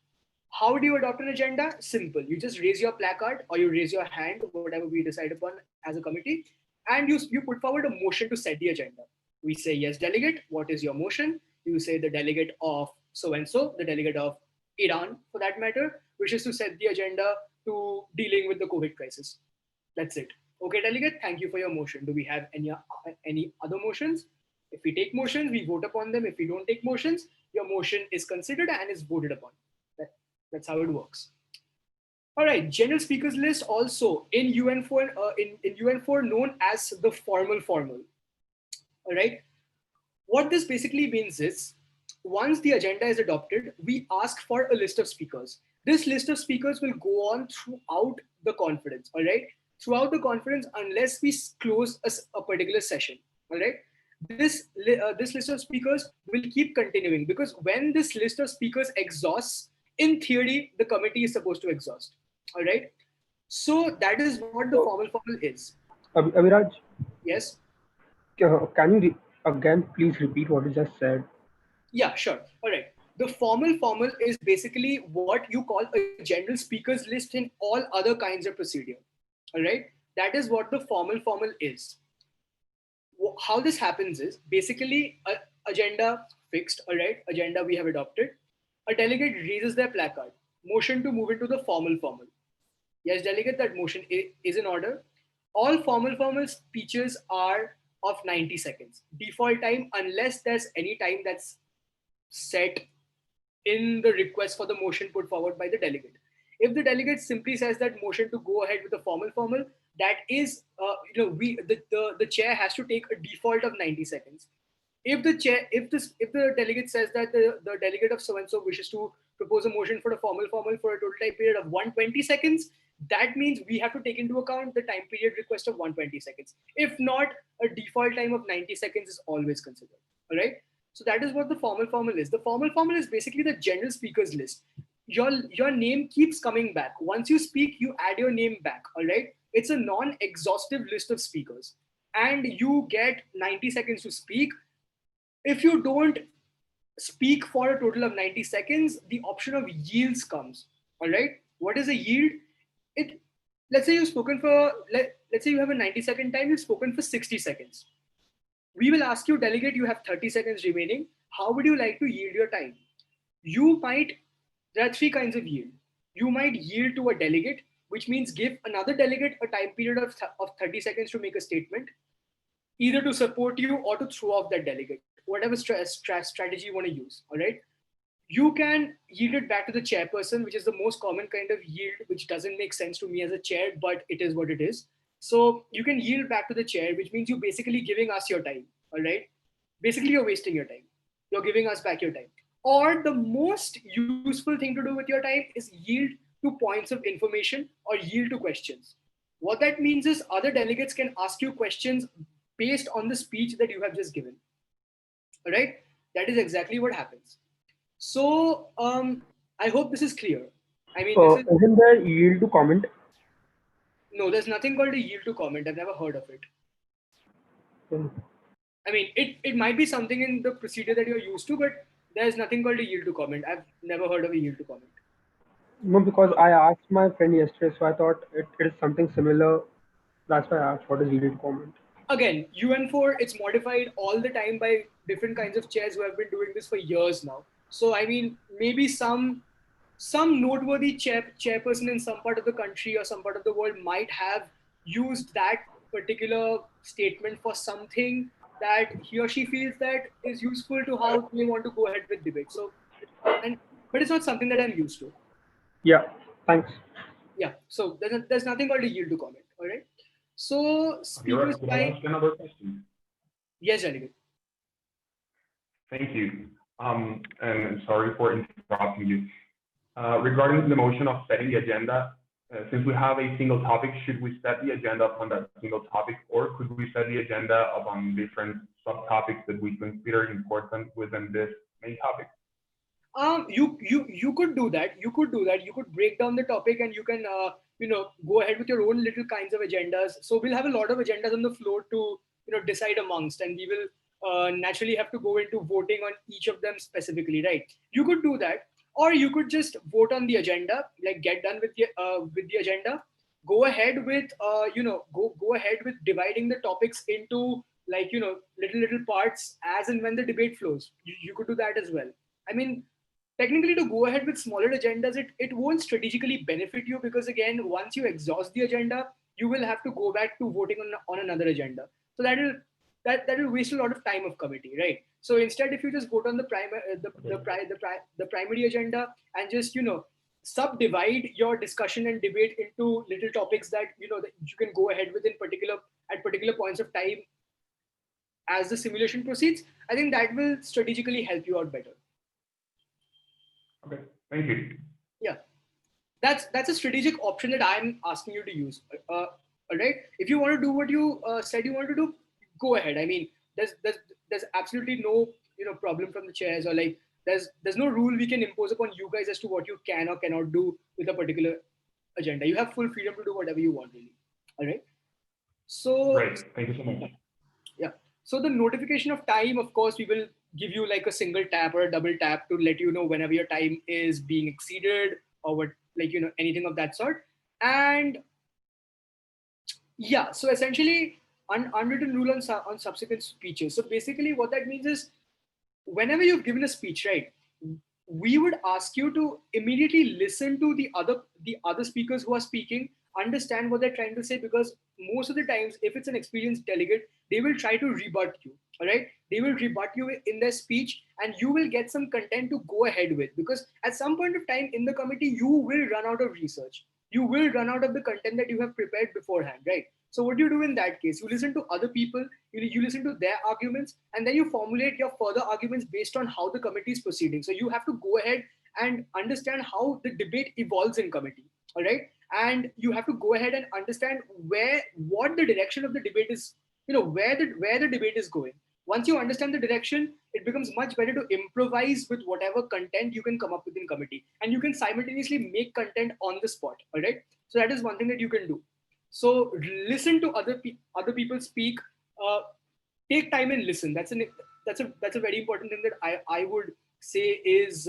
how do you adopt an agenda? Simple. You just raise your placard or you raise your hand, whatever we decide upon as a committee, and you put forward a motion to set the agenda. We say, yes, delegate, what is your motion? You say the delegate of so-and-so, the delegate of Iran, for that matter, wishes to set the agenda to dealing with the COVID crisis. That's it. Okay, delegate, thank you for your motion. Do we have any other motions? If we take motions, we vote upon them. If we don't take motions, your motion is considered and is voted upon. That's how it works. All right, general speakers list also in UN4 in UN4 known as the formal. All right, what this basically means is once the agenda is adopted, we ask for a list of speakers. This list of speakers will go on throughout the conference. All right, throughout the conference unless we close a particular session. All right, this list of speakers will keep continuing because when this list of speakers exhausts, in theory, the committee is supposed to exhaust. All right. So that is what the formal is. Abhiraj, Yes. can you again please repeat what you just said? Yeah, sure. All right. The formal is basically what you call a general speakers list in all other kinds of procedure. All right. That is what the formal is. How this happens is basically a agenda fixed. All right. Agenda we have adopted. A delegate raises their placard. Motion to move into the formal. Yes, delegate, that motion is in order. All formal speeches are of 90 seconds. Default time, unless there's any time that's set in the request for the motion put forward by the delegate. If the delegate simply says that motion to go ahead with the formal, that is, the chair has to take a default of 90 seconds. If the delegate says that the delegate of so and so wishes to propose a motion for the formal for a total time period of 120 seconds, that means we have to take into account the time period request of 120 seconds. If not, a default time of 90 seconds is always considered. All right. So that is what the formal is. The formal is basically the general speakers list. Your name keeps coming back. Once you speak, you add your name back. All right. It's a non-exhaustive list of speakers, and you get 90 seconds to speak. If you don't speak for a total of 90 seconds, the option of yields comes. All right. What is a yield? Let's say you've spoken for, let's say you have a 90-second time, you've spoken for 60 seconds. We will ask you, delegate, you have 30 seconds remaining. How would you like to yield your time? There are three kinds of yield. You might yield to a delegate, which means give another delegate a time period of 30 seconds to make a statement, either to support you or to throw off that delegate, whatever strategy you want to use. All right. You can yield it back to the chairperson, which is the most common kind of yield, which doesn't make sense to me as a chair, but it is what it is. So you can yield back to the chair, which means you're basically giving us your time. All right. Basically, you're wasting your time. You're giving us back your time. Or the most useful thing to do with your time is yield to points of information or yield to questions. What that means is other delegates can ask you questions based on the speech that you have just given. All right. That is exactly what happens. So I hope this is clear. I mean, isn't there yield to comment? No, there's nothing called a yield to comment. I've never heard of it. I mean, it might be something in the procedure that you're used to, but there's nothing called a yield to comment. I've never heard of a yield to comment. No, because I asked my friend yesterday, so I thought it is something similar. That's why I asked what is yield to comment. Again, UN4, it's modified all the time by different kinds of chairs who have been doing this for years now. So, I mean, maybe some noteworthy chairperson in some part of the country or some part of the world might have used that particular statement for something that he or she feels that is useful to how they want to go ahead with debate. So, but it's not something that I'm used to. Yeah, thanks. Yeah, so there's nothing called a yield to comment. All right. So, speakers by another question. Yes, Delegate. Thank you. And sorry for interrupting you. Regarding the motion of setting the agenda, since we have a single topic, should we set the agenda upon that single topic, or could we set the agenda upon different subtopics that we consider important within this main topic? You could do that. You could break down the topic, and you can go ahead with your own little kinds of agendas. So we'll have a lot of agendas on the floor to decide amongst, and we will naturally have to go into voting on each of them specifically, right? You could do that, or you could just vote on the agenda, like get done with the agenda. Go ahead with go ahead with dividing the topics into like, little parts as and when the debate flows. You could do that as well. I mean, technically, to go ahead with smaller agendas, it won't strategically benefit you, because again, once you exhaust the agenda, you will have to go back to voting on another agenda. So that will waste a lot of time of committee, right? So instead, if you just vote on the primary agenda and just subdivide your discussion and debate into little topics that that you can go ahead with in particular points of time as the simulation proceeds, I think that will strategically help you out better. Okay, thank you. Yeah, that's a strategic option that I'm asking you to use. All right, if you want to do what you said you want to do, go ahead. I mean, there's absolutely no problem from the chairs, or like there's no rule we can impose upon you guys as to what you can or cannot do with a particular agenda. You have full freedom to do whatever you want, really. All right. So Great, thank you so much. yeah. So the notification of time, of course, we will give you like a single tap or a double tap to let you know whenever your time is being exceeded, or what, like, anything of that sort. And yeah, so essentially unwritten rule on subsequent speeches. So basically what that means is, whenever you've given a speech, right, we would ask you to immediately listen to the other speakers who are speaking, understand what they're trying to say, because most of the times, if it's an experienced delegate, they will try to rebut you. All right, they will rebut you in their speech, and you will get some content to go ahead with, because at some point of time in the committee, you will run out of research, you will run out of the content that you have prepared beforehand, right? So what do you do in that case? You listen to other people, you listen to their arguments, and then you formulate your further arguments based on how the committee is proceeding. So you have to go ahead and understand how the debate evolves in committee. All right. And you have to go ahead and understand what the direction of the debate is, where the debate is going. Once you understand the direction, it becomes much better to improvise with whatever content you can come up with in committee, and you can simultaneously make content on the spot. All right. So that is one thing that you can do. So listen to other people speak. Take time and listen. That's a very important thing that I would say is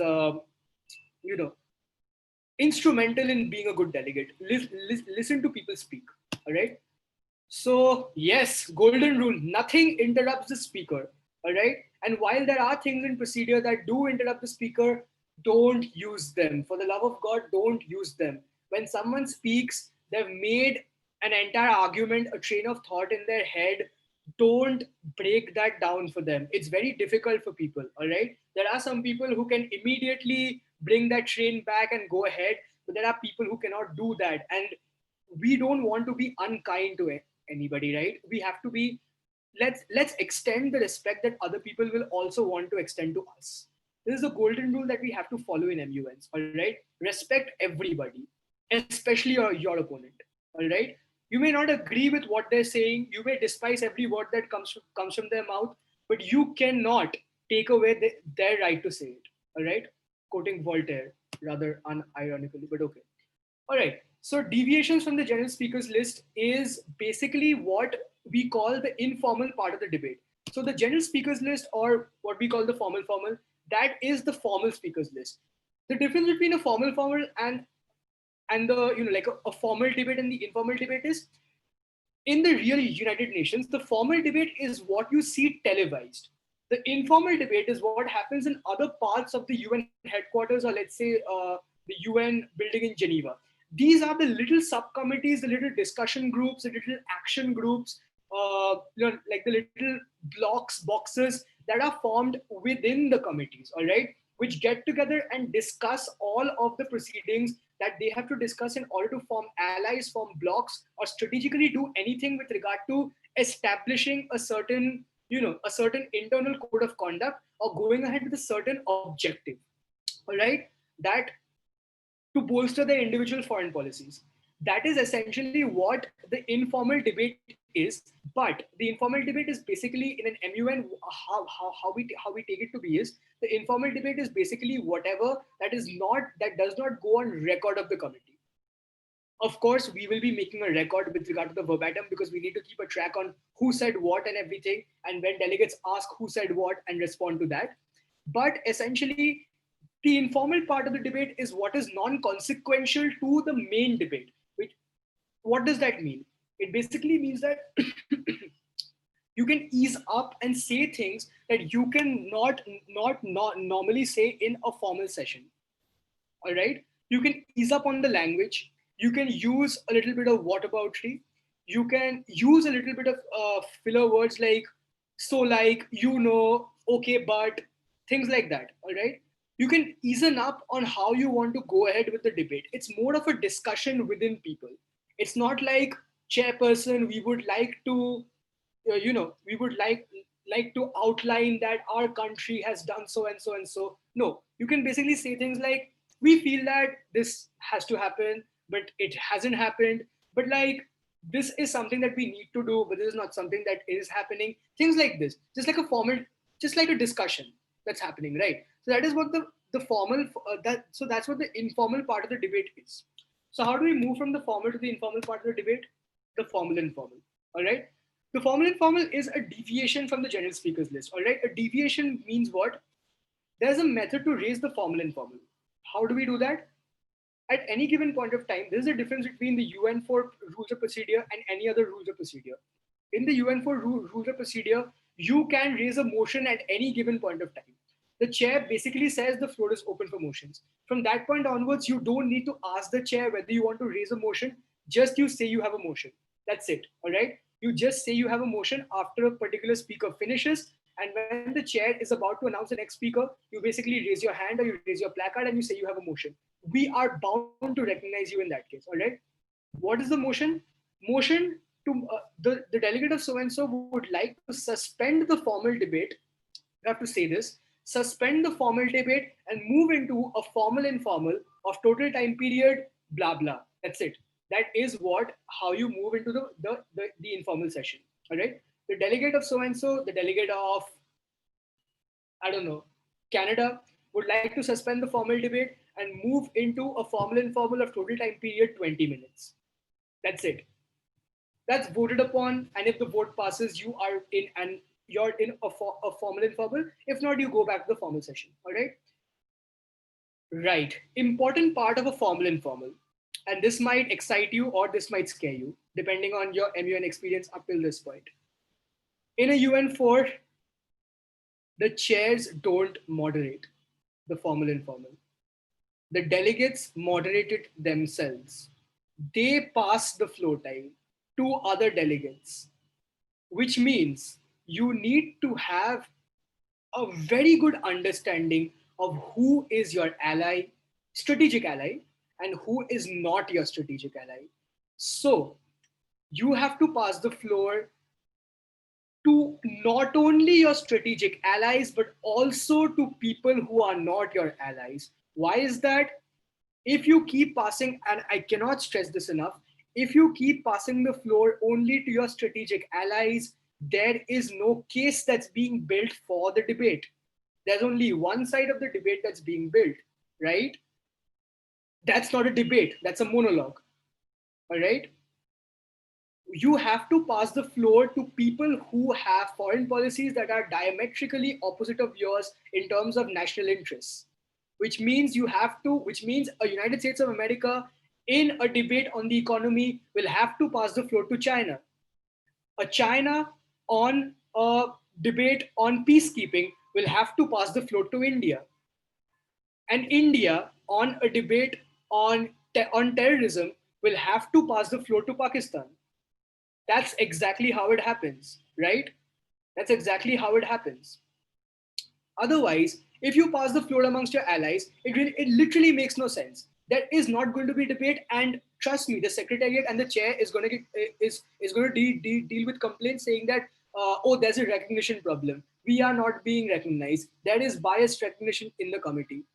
instrumental in being a good delegate. Listen to people speak. All right. So yes, golden rule: nothing interrupts the speaker. All right. And while there are things in procedure that do interrupt the speaker, don't use them. For the love of God, don't use them. When someone speaks, they've made an entire argument, a train of thought in their head. Don't break that down for them. It's very difficult for people. All right. There are some people who can immediately bring that train back and go ahead, but there are people who cannot do that. And we don't want to be unkind to anybody, right? We have to be, let's extend the respect that other people will also want to extend to us. This is a golden rule that we have to follow in MUNs. All right. Respect everybody, especially your opponent. All right. You may not agree with what they're saying. You may despise every word that comes from their mouth, but you cannot take away their right to say it. All right. Quoting Voltaire, rather unironically, but okay. All right. So deviations from the general speakers list is basically what we call the informal part of the debate. So the general speakers list, or what we call the formal, that is the formal speakers list. The difference between a formal and the like a formal debate and the informal debate is, in the real United Nations, the formal debate is what you see televised. The informal debate is what happens in other parts of the UN headquarters, or let's say the UN building in Geneva. These are the little subcommittees, the little discussion groups, the little action groups, like the little boxes that are formed within the committees, all right, which get together and discuss all of the proceedings that they have to discuss in order to form allies, form blocks, or strategically do anything with regard to establishing a certain internal code of conduct, or going ahead with a certain objective, all right, that to bolster their individual foreign policies. That is essentially what the informal debate is. But the informal debate is basically, in an MUN, how we take it to be is, the informal debate is basically whatever that does not go on record of the committee. Of course, we will be making a record with regard to the verbatim, because we need to keep a track on who said what and everything, and when delegates ask who said what, and respond to that. But essentially, the informal part of the debate is what is non-consequential to the main debate. What does that mean? It basically means that You can ease up and say things that you can not normally say in a formal session. All right, you can ease up on the language. You can use a little bit of whataboutery. You can use a little bit of filler words like so, like, okay, but things like that. All right, you can easen up on how you want to go ahead with the debate. It's more of a discussion within people. It's not like, chairperson, we would like to we would like to outline that our country has done so and so and so. No, you can basically say things like, we feel that this has to happen, but it hasn't happened. But like, this is something that we need to do, but this is not something that is happening. Things like this, just like a formal, just like a discussion that's happening, right? So that is what the formal that's what the informal part of the debate is. So how do we move from the formal to the informal part of the debate? The formal informal. All right. The formal informal is a deviation from the general speakers list. All right. A deviation means what? There's a method to raise the formal informal. How do we do that? At any given point of time, there's a difference between the UN4 rules of procedure and any other rules of procedure. In the UN4 rules of procedure, you can raise a motion at any given point of time. The chair basically says the floor is open for motions. From that point onwards, you don't need to ask the chair whether you want to raise a motion. Just you say you have a motion. That's it. All right. You just say you have a motion after a particular speaker finishes. And when the chair is about to announce the next speaker, you basically raise your hand or you raise your placard and you say you have a motion. We are bound to recognize you in that case. All right. What is the motion? Motion to the delegate of so and so would like to suspend the formal debate. I have to say this: suspend the formal debate and move into a formal informal of total time period, blah blah. That's it. That is what how you move into the informal session. All right. The delegate of so and so, the delegate of, I don't know, Canada, would like to suspend the formal debate and move into a formal informal of total time period 20 minutes. That's it. That's voted upon, and if the vote passes, you are in and you're in a formal informal. If not, you go back to the formal session. All right. Right. Important part of a formal informal, and this might excite you or this might scare you, depending on your MUN experience up till this point. In a UN4, the chairs don't moderate the formal informal. The delegates moderate it themselves. They pass the floor time to other delegates, which means you need to have a very good understanding of who is your ally, strategic ally, and who is not your strategic ally. So you have to pass the floor to not only your strategic allies, but also to people who are not your allies. Why is that? If you keep passing, and I cannot stress this enough, if you keep passing the floor only to your strategic allies, there is no case that's being built for the debate. There's only one side of the debate that's being built, right? That's not a debate, that's a monologue. All right. You have to pass the floor to people who have foreign policies that are diametrically opposite of yours in terms of national interests, which means which means a United States of America in a debate on the economy will have to pass the floor to China. A China on a debate on peacekeeping will have to pass the floor to India. And India on a debate on terrorism will have to pass the floor to Pakistan. That's exactly how it happens, right? That's exactly how it happens. Otherwise, if you pass the floor amongst your allies, it literally makes no sense. There is not going to be debate, and trust me, the secretariat and the chair is going to deal with complaints saying that oh, there's a recognition problem. We are not being recognized. There is biased recognition in the committee.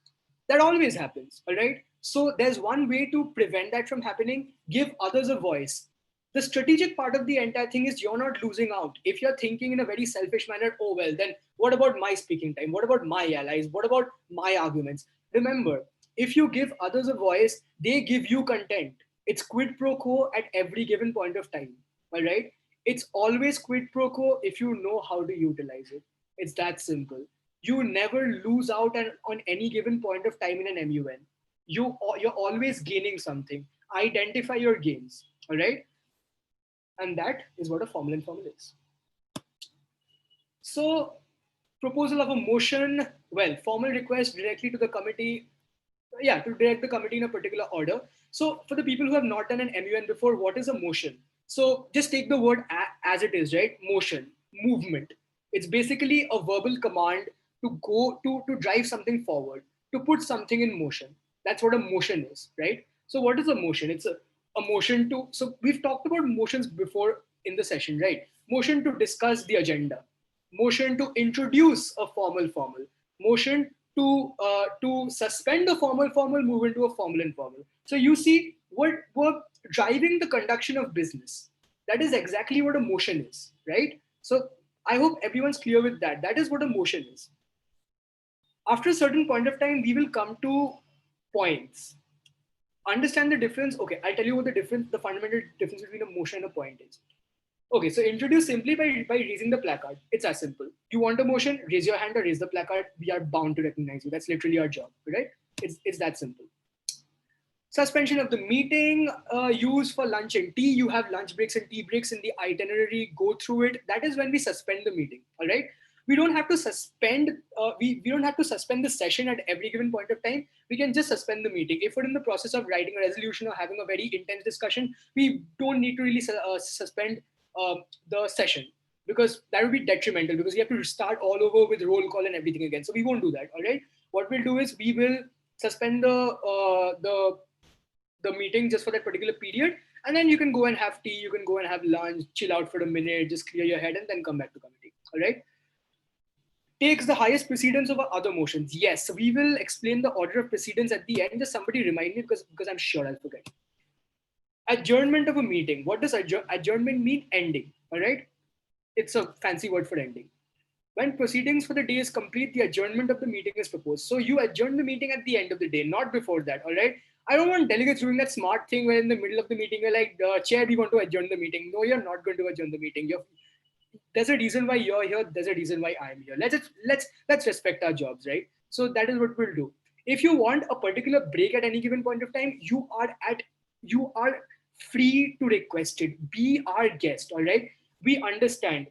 That always happens, all right? So there's one way to prevent that from happening: give others a voice. The strategic part of the entire thing is you're not losing out. If you're thinking in a very selfish manner, oh, well, then what about my speaking time? What about my allies? What about my arguments? Remember, if you give others a voice, they give you content. It's quid pro quo at every given point of time. All right. It's always quid pro quo if you know how to utilize it. It's that simple. You never lose out on any given point of time in an MUN. You're always gaining something. Identify your gains. All right. And that is what a formal informal is. So proposal of a motion, well, formal request directly to the committee, yeah, to direct the committee in a particular order. So for the people who have not done an MUN before, what is a motion? So just take the word as it is, right? Motion, movement. It's basically a verbal command to go to drive something forward, to put something in motion. That's what a motion is, right? So what is a motion? It's a motion to, so we've talked about motions before in the session, right? Motion to discuss the agenda, motion to introduce a formal, motion to suspend the formal, move into a formal informal. So you see, we're driving the conduction of business. That is exactly what a motion is, right? So I hope everyone's clear with that. That is what a motion is. After a certain point of time, we will come to points. Understand the difference. Okay, I'll tell you what the fundamental difference between a motion and a point is. Okay, so introduce simply by raising the placard. It's as simple. You want a motion, raise your hand or raise the placard. We are bound to recognize you. That's literally our job, right? It's that simple. Suspension of the meeting, used for lunch and tea. You have lunch breaks and tea breaks in the itinerary. Go through it. That is when we suspend the meeting. All right. We don't have to suspend. We don't have to suspend the session at every given point of time. We can just suspend the meeting. If we're in the process of writing a resolution or having a very intense discussion, we don't need to really suspend the session, because that would be detrimental, because you have to start all over with roll call and everything again. So we won't do that. All right. What we'll do is we will suspend the meeting just for that particular period, and then you can go and have tea, you can go and have lunch, chill out for a minute, just clear your head, and then come back to committee. All right. Takes the highest precedence over other motions. Yes, we will explain the order of precedence at the end. Just somebody remind me, because I'm sure I'll forget. Adjournment of a meeting. What does adjournment mean? Ending. All right. It's a fancy word for ending. When proceedings for the day is complete, the adjournment of the meeting is proposed. So you adjourn the meeting at the end of the day, not before that. All right. I don't want delegates doing that smart thing where in the middle of the meeting you're like, chair, we want to adjourn the meeting. No, you're not going to adjourn the meeting. There's a reason why you're here. There's a reason why I'm here. Let's respect our jobs, right? So that is what we'll do. If you want a particular break at any given point of time, you are free to request it. Be our guest. All right. We understand.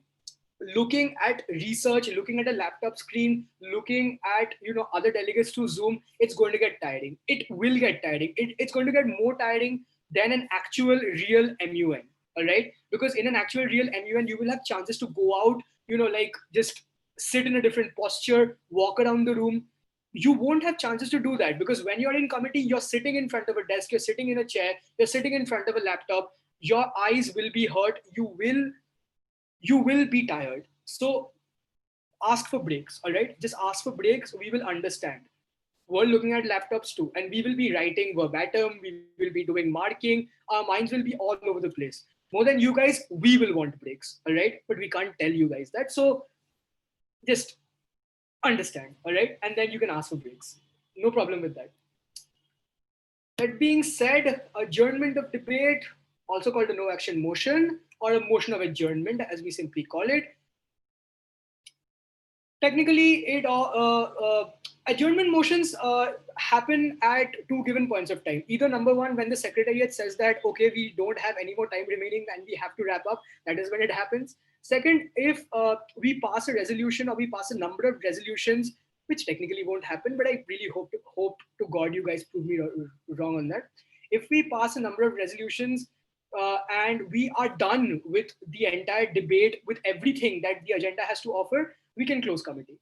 Looking at research, looking at a laptop screen, looking at other delegates through Zoom, it's going to get tiring. It will get tiring. It's going to get more tiring than an actual real MUN. All right, because in an actual real MUN, you will have chances to go out, like just sit in a different posture, walk around the room. You won't have chances to do that, because when you're in committee, you're sitting in front of a desk, you're sitting in a chair, you're sitting in front of a laptop. Your eyes will be hurt. You will be tired. So ask for breaks. All right, just ask for breaks. We will understand. We're looking at laptops too, and we will be writing verbatim. We will be doing marking. Our minds will be all over the place. More than you guys, we will want breaks. All right, but we can't tell you guys that. So just understand. All right, and then you can ask for breaks. No problem with that. That being said, adjournment of debate, also called a no action motion, or a motion of adjournment, as we simply call it. Technically, adjournment motions happen at two given points of time. Either number one, when the secretariat says that, okay, we don't have any more time remaining and we have to wrap up, that is when it happens. Second, if we pass a resolution or we pass a number of resolutions, which technically won't happen, but I really hope to God you guys prove me wrong on that. If we pass a number of resolutions and we are done with the entire debate, with everything that the agenda has to offer, we can close committee.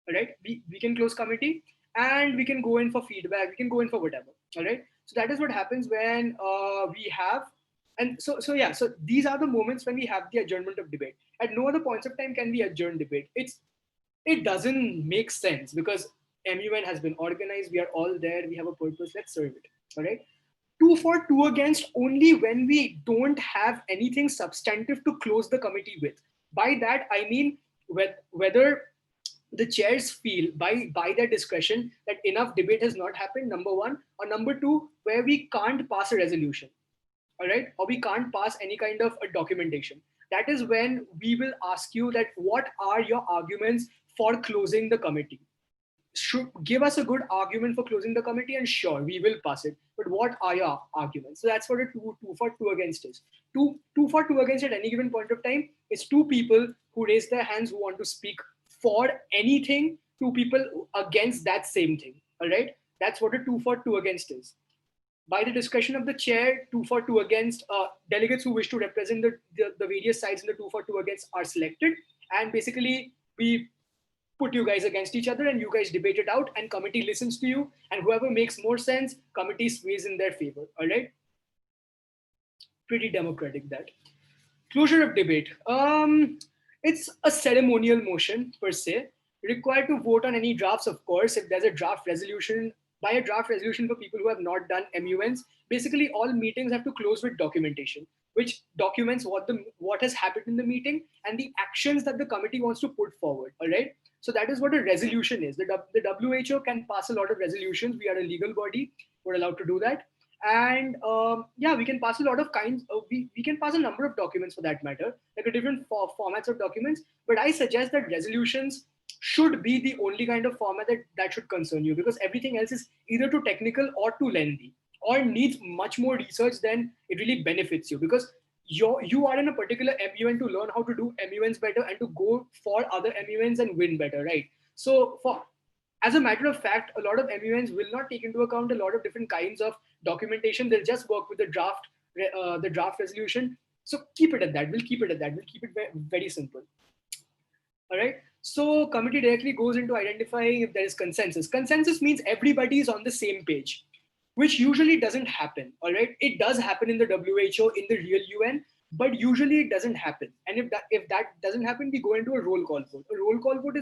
All right, we can close committee and we can go in for feedback, we can go in for whatever. All right, so that is what happens when we have, and so these are the moments when we have the adjournment of debate. At no other points of time can we adjourn debate. It doesn't make sense, because MUN has been organized, we are all there, we have a purpose, let's serve it. All right, 2 for 2 against only when we don't have anything substantive to close the committee with. By that I mean whether the chairs feel by their discretion that enough debate has not happened, number one, or number two, where we can't pass a resolution. All right, or we can't pass any kind of a documentation. That is when we will ask you that what are your arguments for closing the committee. should give us a good argument for closing the committee, and sure, we will pass it. But what are your arguments? So that's what a two for, two against is. Two for, two against at any given point of time is two people who raise their hands who want to speak for anything, two people against that same thing. All right, that's what a two for, two against is. By the discretion of the chair, two for, two against, delegates who wish to represent the various sides in the two for, two against are selected, and basically we put you guys against each other and you guys debate it out, and committee listens to you, and whoever makes more sense, committee sways in their favor. All right, pretty democratic that. Closure of debate. It's a ceremonial motion per se, required to vote on any drafts, of course. If there's a draft resolution, by a draft resolution for people who have not done MUNs, basically all meetings have to close with documentation, which documents what has happened in the meeting and the actions that the committee wants to put forward. All right. So that is what a resolution is. The WHO can pass a lot of resolutions. We are a legal body. We're allowed to do that. And yeah, we can pass a lot of kinds. We can pass a number of documents for that matter, like a different formats of documents. But I suggest that resolutions should be the only kind of format that should concern you, because everything else is either too technical or too lengthy or needs much more research than it really benefits you, because you are in a particular MUN to learn how to do MUNs better and to go for other MUNs and win better, right? So as a matter of fact, a lot of MUNs will not take into account a lot of different kinds of documentation. They'll just work with the draft resolution. So keep it at that. We'll keep it at that. We'll keep it very simple. All right. So committee directly goes into identifying if there is consensus. Consensus means everybody is on the same page, which usually doesn't happen. All right. It does happen in the WHO, in the real UN, but usually it doesn't happen. And if that doesn't happen, we go into a roll call vote. A roll call vote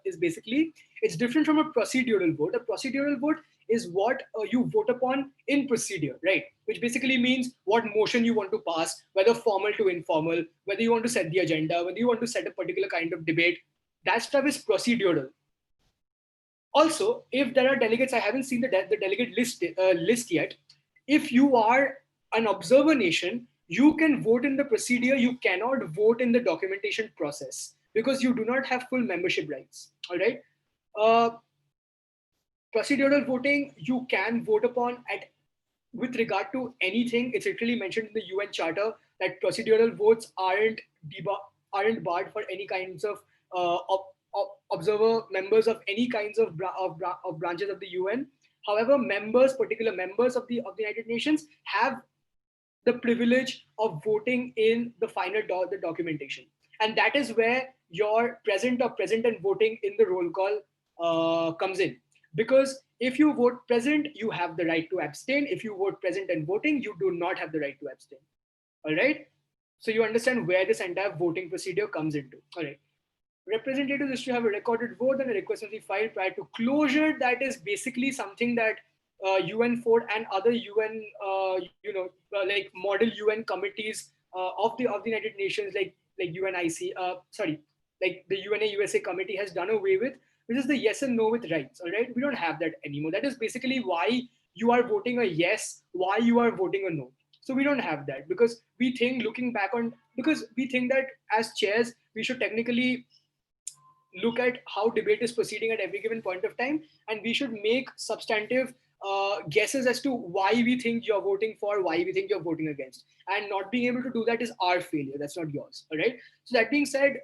is basically, it's different from a procedural vote. A procedural vote is what you vote upon in procedure, right? Which basically means what motion you want to pass, whether formal to informal, whether you want to set the agenda, whether you want to set a particular kind of debate. That stuff is procedural. Also, if there are delegates, I haven't seen the delegate list yet. If you are an observer nation, you can vote in the procedure. You cannot vote in the documentation process because you do not have full membership rights. All right. Procedural voting, you can vote upon with regard to anything. It's literally mentioned in the UN Charter that procedural votes aren't barred for any kinds of observer members of any kinds of branches of the UN. However, particular members of the United Nations have the privilege of voting in the final the documentation. And that is where your present and voting in the roll call comes in. Because if you vote present, you have the right to abstain. If you vote present and voting, you do not have the right to abstain. All right. So you understand where this entire voting procedure comes into. All right. Representatives is to have a recorded vote and a request must be filed prior to closure. That is basically something that UN4 and other UN, like model UN committees of the United Nations, like UNIC, like the UNA USA committee has done away with, which is the yes and no with rights. All right, we don't have that anymore. That is basically why you are voting a yes, why you are voting a no. So we don't have that because we think, because we think that as chairs, we should technically look at how debate is proceeding at every given point of time, and we should make substantive guesses as to why we think you're voting for, why we think you're voting against. And not being able to do that is our failure. That's not yours. All right. So that being said,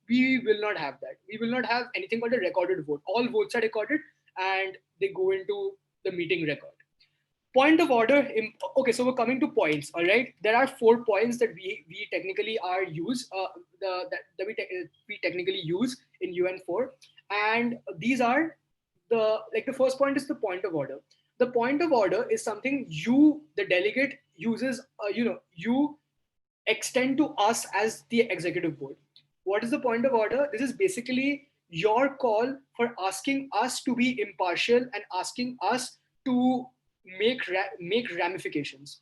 we will not have that. We will not have anything called a recorded vote. All votes are recorded and they go into the meeting record. Point of order. Okay, so we're coming to points. All right, there are 4 points that we technically are use we technically use in UN4, and these are the first point is the point of order. The point of order is something you, the delegate, uses. You extend to us as the executive board. What is the point of order? This is basically your call for asking us to be impartial and asking us to make ramifications.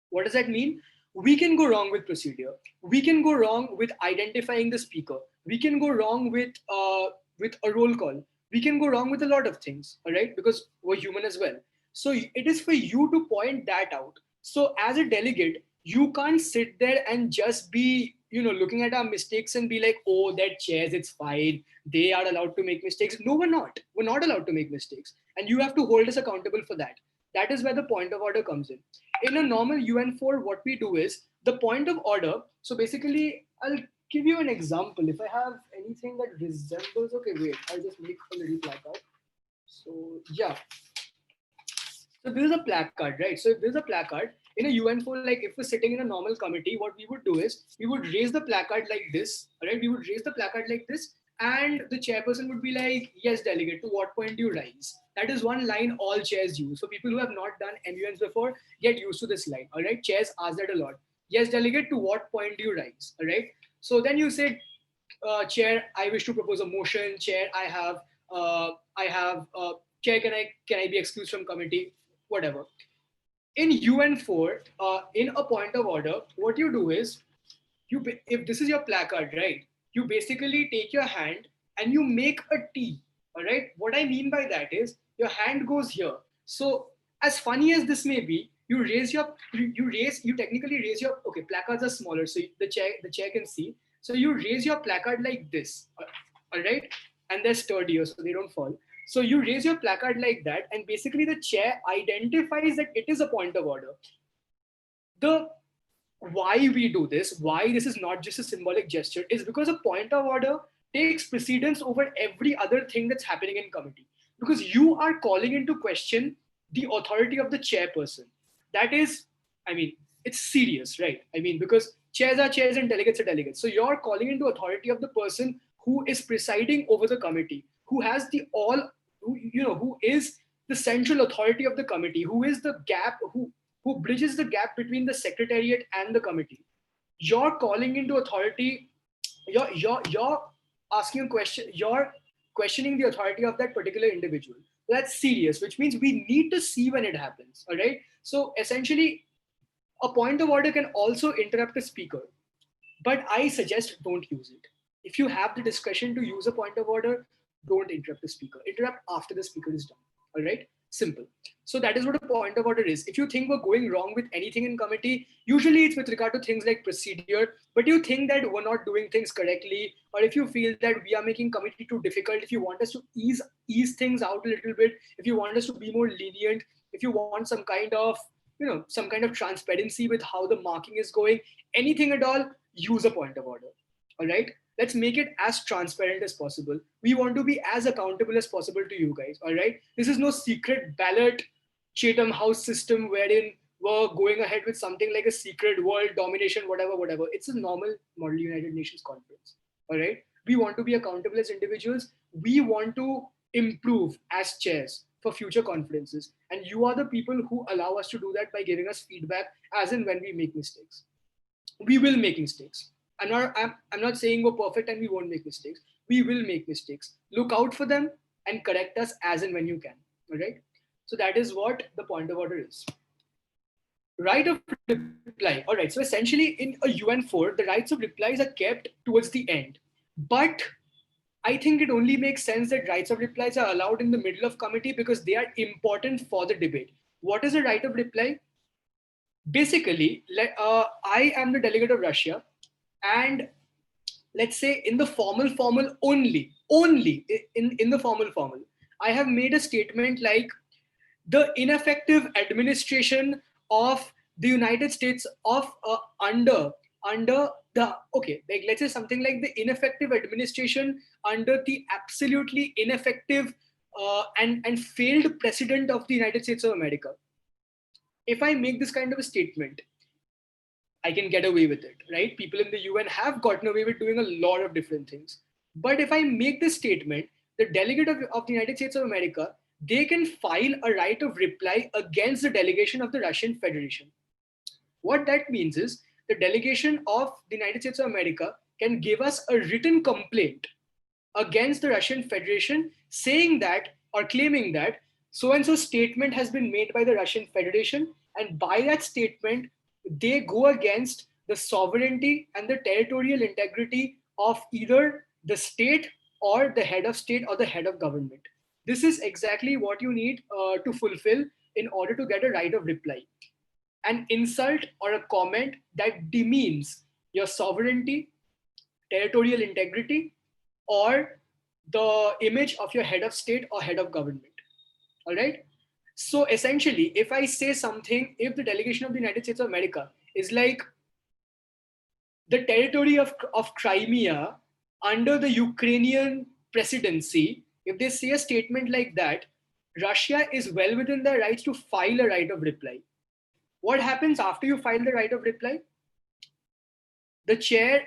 What does that mean? We can go wrong with procedure. We can go wrong with identifying the speaker. We can go wrong with a roll call. We can go wrong with a lot of things, all right? Because we're human as well. So it is for you to point that out. So as a delegate, you can't sit there and just be looking at our mistakes and be like, oh, they're chairs, it's fine, they are allowed to make mistakes. No, we're not allowed to make mistakes, and you have to hold us accountable for that. That is where the point of order comes in a normal UN4. What we do is the point of order. So basically, I'll give you an example. If I have anything that resembles, okay, wait, I'll just make a little placard. So yeah, so this is a placard, right? So if there's a placard in a UN4, like if we're sitting in a normal committee, what we would do is we would raise the placard like this, right? We would raise the placard like this, and the chairperson would be like, yes, delegate, to what point do you rise? That is one line all chairs use. So people who have not done MUNs before, get used to this line, all right? Chairs ask that a lot. Yes, delegate, to what point do you rise, all right? So then you say, chair, I wish to propose a motion. Chair, chair, can I be excused from committee? Whatever. In UN4, in a point of order, what you do is, if this is your placard, right, you basically take your hand and you make a T, all right? What I mean by that is your hand goes here. So as funny as this may be, you technically raise your, okay, placards are smaller, so the chair can see. So you raise your placard like this, all right? And they're sturdier, so they don't fall. So you raise your placard like that, and basically the chair identifies that it is a point of order. The why we do this, why this is not just a symbolic gesture, is because a point of order takes precedence over every other thing that's happening in committee. Because you are calling into question the authority of the chairperson. That is, I mean, it's serious, right? I mean, because chairs are chairs and delegates are delegates. So you're calling into authority of the person who is presiding over the committee, who has who is the central authority of the committee, who is the gap, who bridges the gap between the secretariat and the committee. You're calling into authority, you're asking a question, you're questioning the authority of that particular individual. That's serious, which means we need to see when it happens, all right? So essentially, a point of order can also interrupt a speaker, but I suggest don't use it. If you have the discretion to use a point of order, don't interrupt the speaker. Interrupt after the speaker is done. All right? Simple. So that is what a point of order is. If you think we're going wrong with anything in committee, usually it's with regard to things like procedure, but you think that we're not doing things correctly, or if you feel that we are making committee too difficult, if you want us to ease things out a little bit, if you want us to be more lenient, if you want some kind of transparency with how the marking is going, anything at all, use a point of order. All right? Let's make it as transparent as possible. We want to be as accountable as possible to you guys. All right? This is no secret ballot Chatham House system wherein we're going ahead with something like a secret world domination, whatever. It's a normal Model United Nations conference. All right? We want to be accountable as individuals. We want to improve as chairs for future conferences. And you are the people who allow us to do that by giving us feedback as and when we make mistakes. We will make mistakes. I'm not saying we're perfect and we won't make mistakes. We will make mistakes. Look out for them and correct us as and when you can. All right? So that is what the point of order is. Right of reply. All right. So essentially in a UN4, the rights of replies are kept towards the end. But I think it only makes sense that rights of replies are allowed in the middle of committee because they are important for the debate. What is a right of reply? Basically, I am the delegate of Russia, and let's say in the formal only in the formal, I have made a statement like the ineffective administration of the United States of under the, okay, like let's say something like the ineffective administration under the absolutely ineffective and failed president of the United States of America. If I make this kind of a statement, I can get away with it, right? People in the UN have gotten away with doing a lot of different things. But if I make this statement, the delegate of the United States of America, they can file a right of reply against the delegation of the Russian Federation. What that means is the delegation of the United States of America can give us a written complaint against the Russian Federation saying that or claiming that so-and-so statement has been made by the Russian Federation, and by that statement, they go against the sovereignty and the territorial integrity of either the state or the head of state or the head of government. This is exactly what you need to fulfill in order to get a right of reply. An insult or a comment that demeans your sovereignty, territorial integrity, or the image of your head of state or head of government. All right. So essentially, if I say something, if the delegation of the United States of America is like the territory of Crimea under the Ukrainian presidency, if they say a statement like that, Russia is well within their rights to file a right of reply. What happens after you file the right of reply? The chair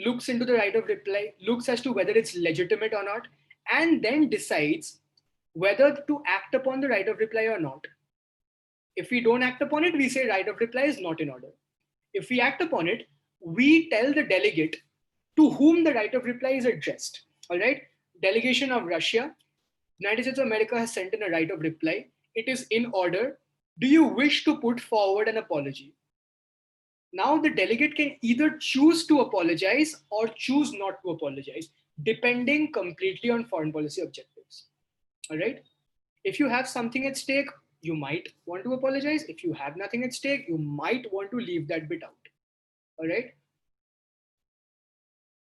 looks into the right of reply, looks as to whether it's legitimate or not, and then decides whether to act upon the right of reply or not. If we don't act upon it, we say right of reply is not in order. If we act upon it, we tell the delegate to whom the right of reply is addressed. All right, delegation of Russia, United States of America has sent in a right of reply. It is in order. Do you wish to put forward an apology? Now the delegate can either choose to apologize or choose not to apologize, depending completely on foreign policy objectives. All right. If you have something at stake, you might want to apologize. If you have nothing at stake, you might want to leave that bit out. All right.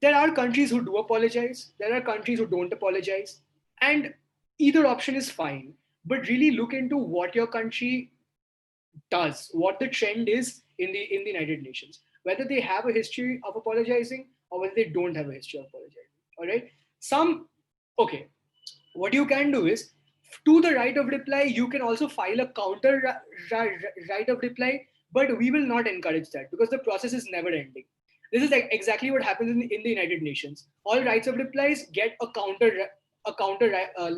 There are countries who do apologize. There are countries who don't apologize. And either option is fine. But really look into what your country does, what the trend is in the United Nations, whether they have a history of apologizing or whether they don't have a history of apologizing. All right. Okay. What you can do is, to the right of reply, you can also file a counter right of reply, but we will not encourage that because the process is never ending. This is exactly what happens in the United Nations. All rights of replies get a counter like a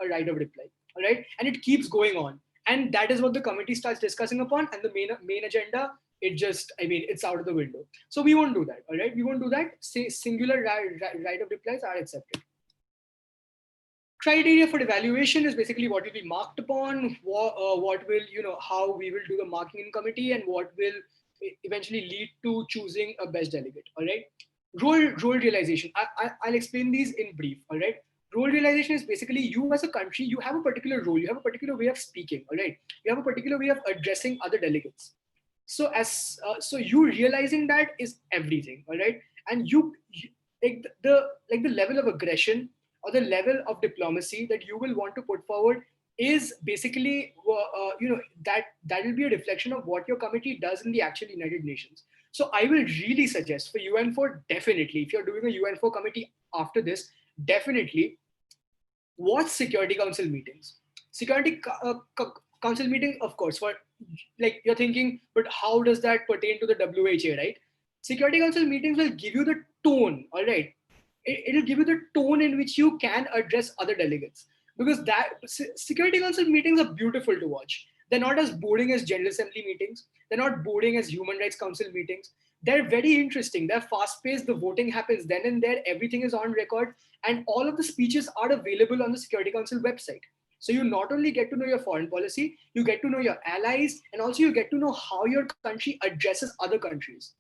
right of reply. All right, and it keeps going on, and that is what the committee starts discussing upon, and the main agenda, it's out of the window. So we won't do that. All right, we won't do that. Say singular right of replies are accepted. Criteria for evaluation is basically what will be marked upon, what will, how we will do the marking in committee, and what will eventually lead to choosing a best delegate. All right. Role realization. I'll explain these in brief. All right. Role realization is basically, you as a country, you have a particular role, you have a particular way of speaking. All right. You have a particular way of addressing other delegates. So so you realizing that is everything. All right. And you like the level of aggression or the level of diplomacy that you will want to put forward is basically, that will be a reflection of what your committee does in the actual United Nations. So I will really suggest for UN4, definitely, if you're doing a UN4 committee after this, definitely watch Security Council meetings. Security Council meeting, of course, for like you're thinking, but how does that pertain to the WHA, right? Security Council meetings will give you the tone, all right? It'll give you the tone in which you can address other delegates, because that Security Council meetings are beautiful to watch. They're not as boring as General Assembly meetings. They're not boring as Human Rights Council meetings. They're very interesting. They're fast paced. The voting happens then and there. Everything is on record. And all of the speeches are available on the Security Council website. So you not only get to know your foreign policy, you get to know your allies, and also you get to know how your country addresses other countries.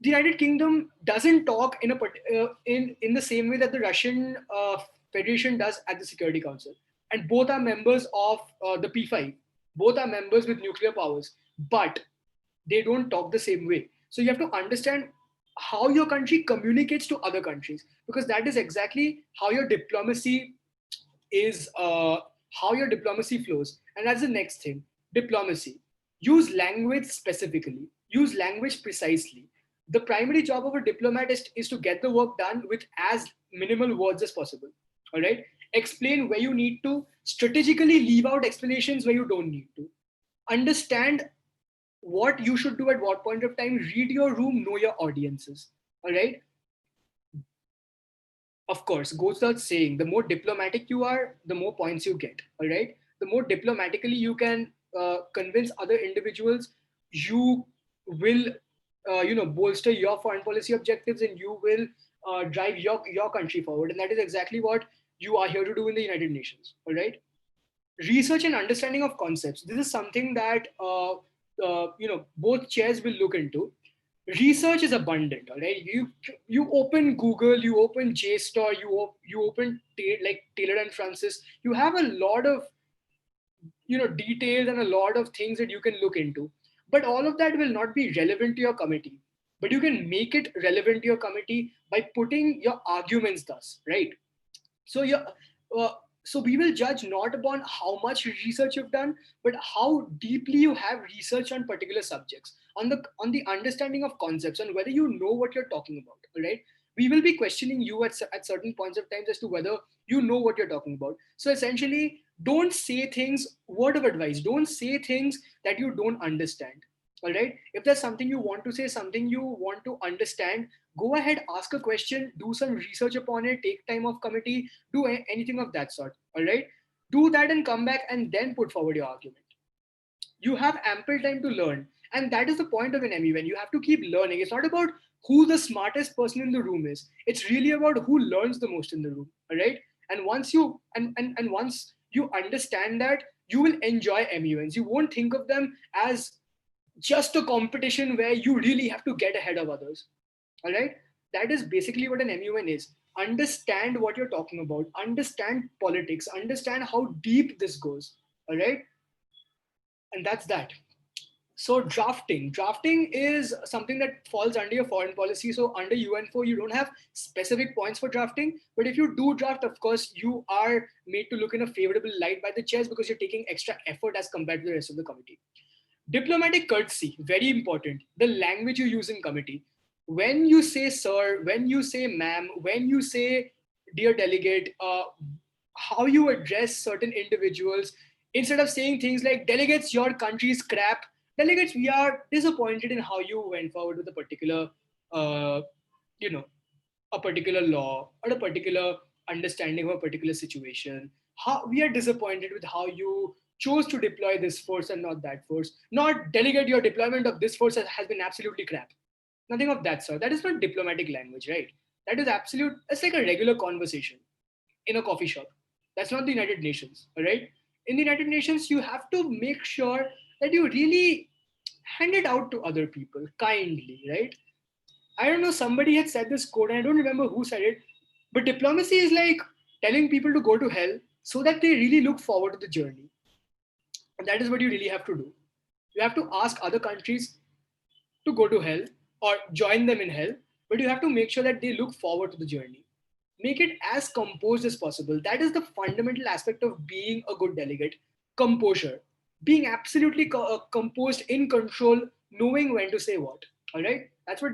The United Kingdom doesn't talk in the same way that the Russian Federation does at the Security Council. And both are members of the P5. Both are members with nuclear powers, but they don't talk the same way. So you have to understand how your country communicates to other countries, because that is exactly how your diplomacy flows. And that's the next thing. Diplomacy. Use language specifically. Use language precisely. The primary job of a diplomat is to get the work done with as minimal words as possible. All right. Explain where you need to. Strategically leave out explanations where you don't need to. Understand what you should do at what point of time. Read your room, know your audiences. All right. Of course, goes without saying, the more diplomatic you are, the more points you get. All right. The more diplomatically you can convince other individuals, you will bolster your foreign policy objectives, and you will drive your country forward. And that is exactly what you are here to do in the United Nations. All right. Research and understanding of concepts. This is something that both chairs will look into. Research is abundant. All right. You open Google, you open JSTOR, you open Taylor and Francis. You have a lot of details and a lot of things that you can look into. But all of that will not be relevant to your committee. But you can make it relevant to your committee by putting your arguments thus, right? So uh, so we will judge not upon how much research you've done, but how deeply you have researched on particular subjects, on the understanding of concepts, and whether you know what you're talking about. All right. We will be questioning you at certain points of times as to whether you know what you're talking about. So essentially, don't say things, word of advice, don't say things that you don't understand. All right. If there's something you want to say, something you want to understand, go ahead, ask a question, do some research upon it, take time off committee, do anything of that sort. All right. Do that and come back and then put forward your argument. You have ample time to learn. And that is the point of an MUN. You have to keep learning. It's not about who the smartest person in the room is. It's really about who learns the most in the room. All right. And once you understand that, you will enjoy MUNs. You won't think of them as just a competition where you really have to get ahead of others. All right. That is basically what an MUN is. Understand what you're talking about, understand politics, understand how deep this goes. All right. And that's that. So drafting is something that falls under your foreign policy. So under UN4, you don't have specific points for drafting, but if you do draft, of course, you are made to look in a favorable light by the chairs because you're taking extra effort as compared to the rest of the committee. Diplomatic courtesy, very important. The language you use in committee. When you say sir, when you say ma'am, when you say dear delegate, how you address certain individuals, instead of saying things like delegates, your country's crap. Delegates, we are disappointed in how you went forward with a particular, uh, you know, a particular law or a particular understanding of a particular situation. How we are disappointed with how you chose to deploy this force and not that force. Not delegate, your deployment of this force has been absolutely crap. Nothing of that sort. That is not diplomatic language, right? That is absolute. It's like a regular conversation in a coffee shop. That's not the United Nations, all right? In the United Nations, you have to make sure that you really hand it out to other people kindly, right? I don't know, somebody had said this quote, and I don't remember who said it, but diplomacy is like telling people to go to hell so that they really look forward to the journey. And that is what you really have to do. You have to ask other countries to go to hell or join them in hell, but you have to make sure that they look forward to the journey. Make it as composed as possible. That is the fundamental aspect of being a good delegate. Composure. Being absolutely composed, in control, knowing when to say what. All right? That's what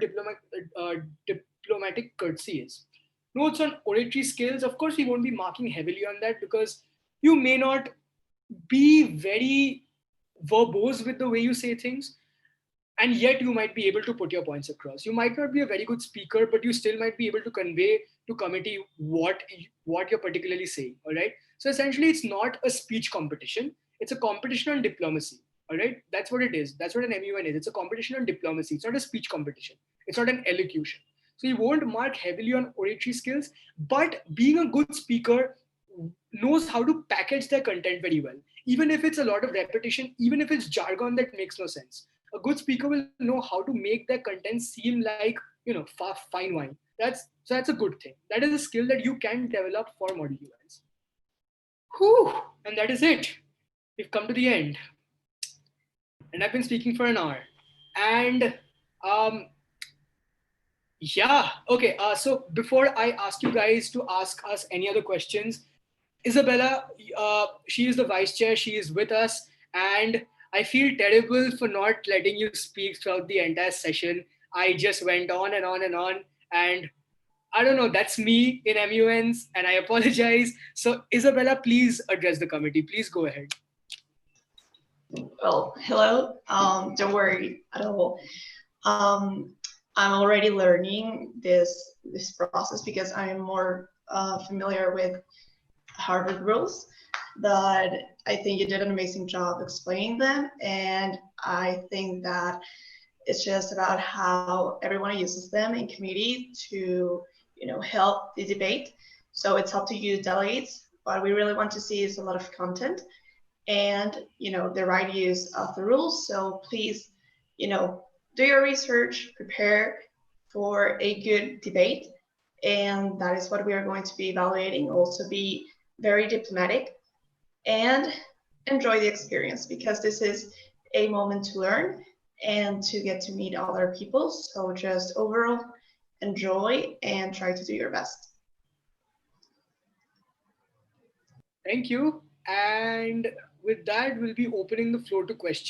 diplomatic courtesy is. Notes on oratory skills. Of course, we won't be marking heavily on that because you may not be very verbose with the way you say things, and yet you might be able to put your points across. You might not be a very good speaker, but you still might be able to convey to committee what you're particularly saying. All right. So essentially, it's not a speech competition. It's a competition on diplomacy. All right. That's what it is. That's what an MUN is. It's a competition on diplomacy. It's not a speech competition. It's not an elocution. So you won't mark heavily on oratory skills, but being a good speaker knows how to package their content very well. Even if it's a lot of repetition, even if it's jargon that makes no sense, a good speaker will know how to make their content seem like, fine wine. That's a good thing. That is a skill that you can develop for model UIs. Whew, and that is it. We've come to the end, and I've been speaking for an hour. And yeah, okay. So before I ask you guys to ask us any other questions, Isabella, she is the vice chair. She is with us, and I feel terrible for not letting you speak throughout the entire session. I just went on and on and on, and I don't know. That's me in MUNs, and I apologize. So, Isabella, please address the committee. Please go ahead. Well, hello. Don't worry at all. I'm already learning this process because I am more familiar with Harvard rules, but I think you did an amazing job explaining them, and I think that it's just about how everyone uses them in committee to, help the debate. So it's up to you delegates. What we really want to see is a lot of content and, the right use of the rules. So please, do your research, prepare for a good debate, and that is what we are going to be evaluating. Also be very diplomatic and enjoy the experience, because this is a moment to learn and to get to meet other people. So just overall enjoy and try to do your best. Thank you. And with that, we'll be opening the floor to questions.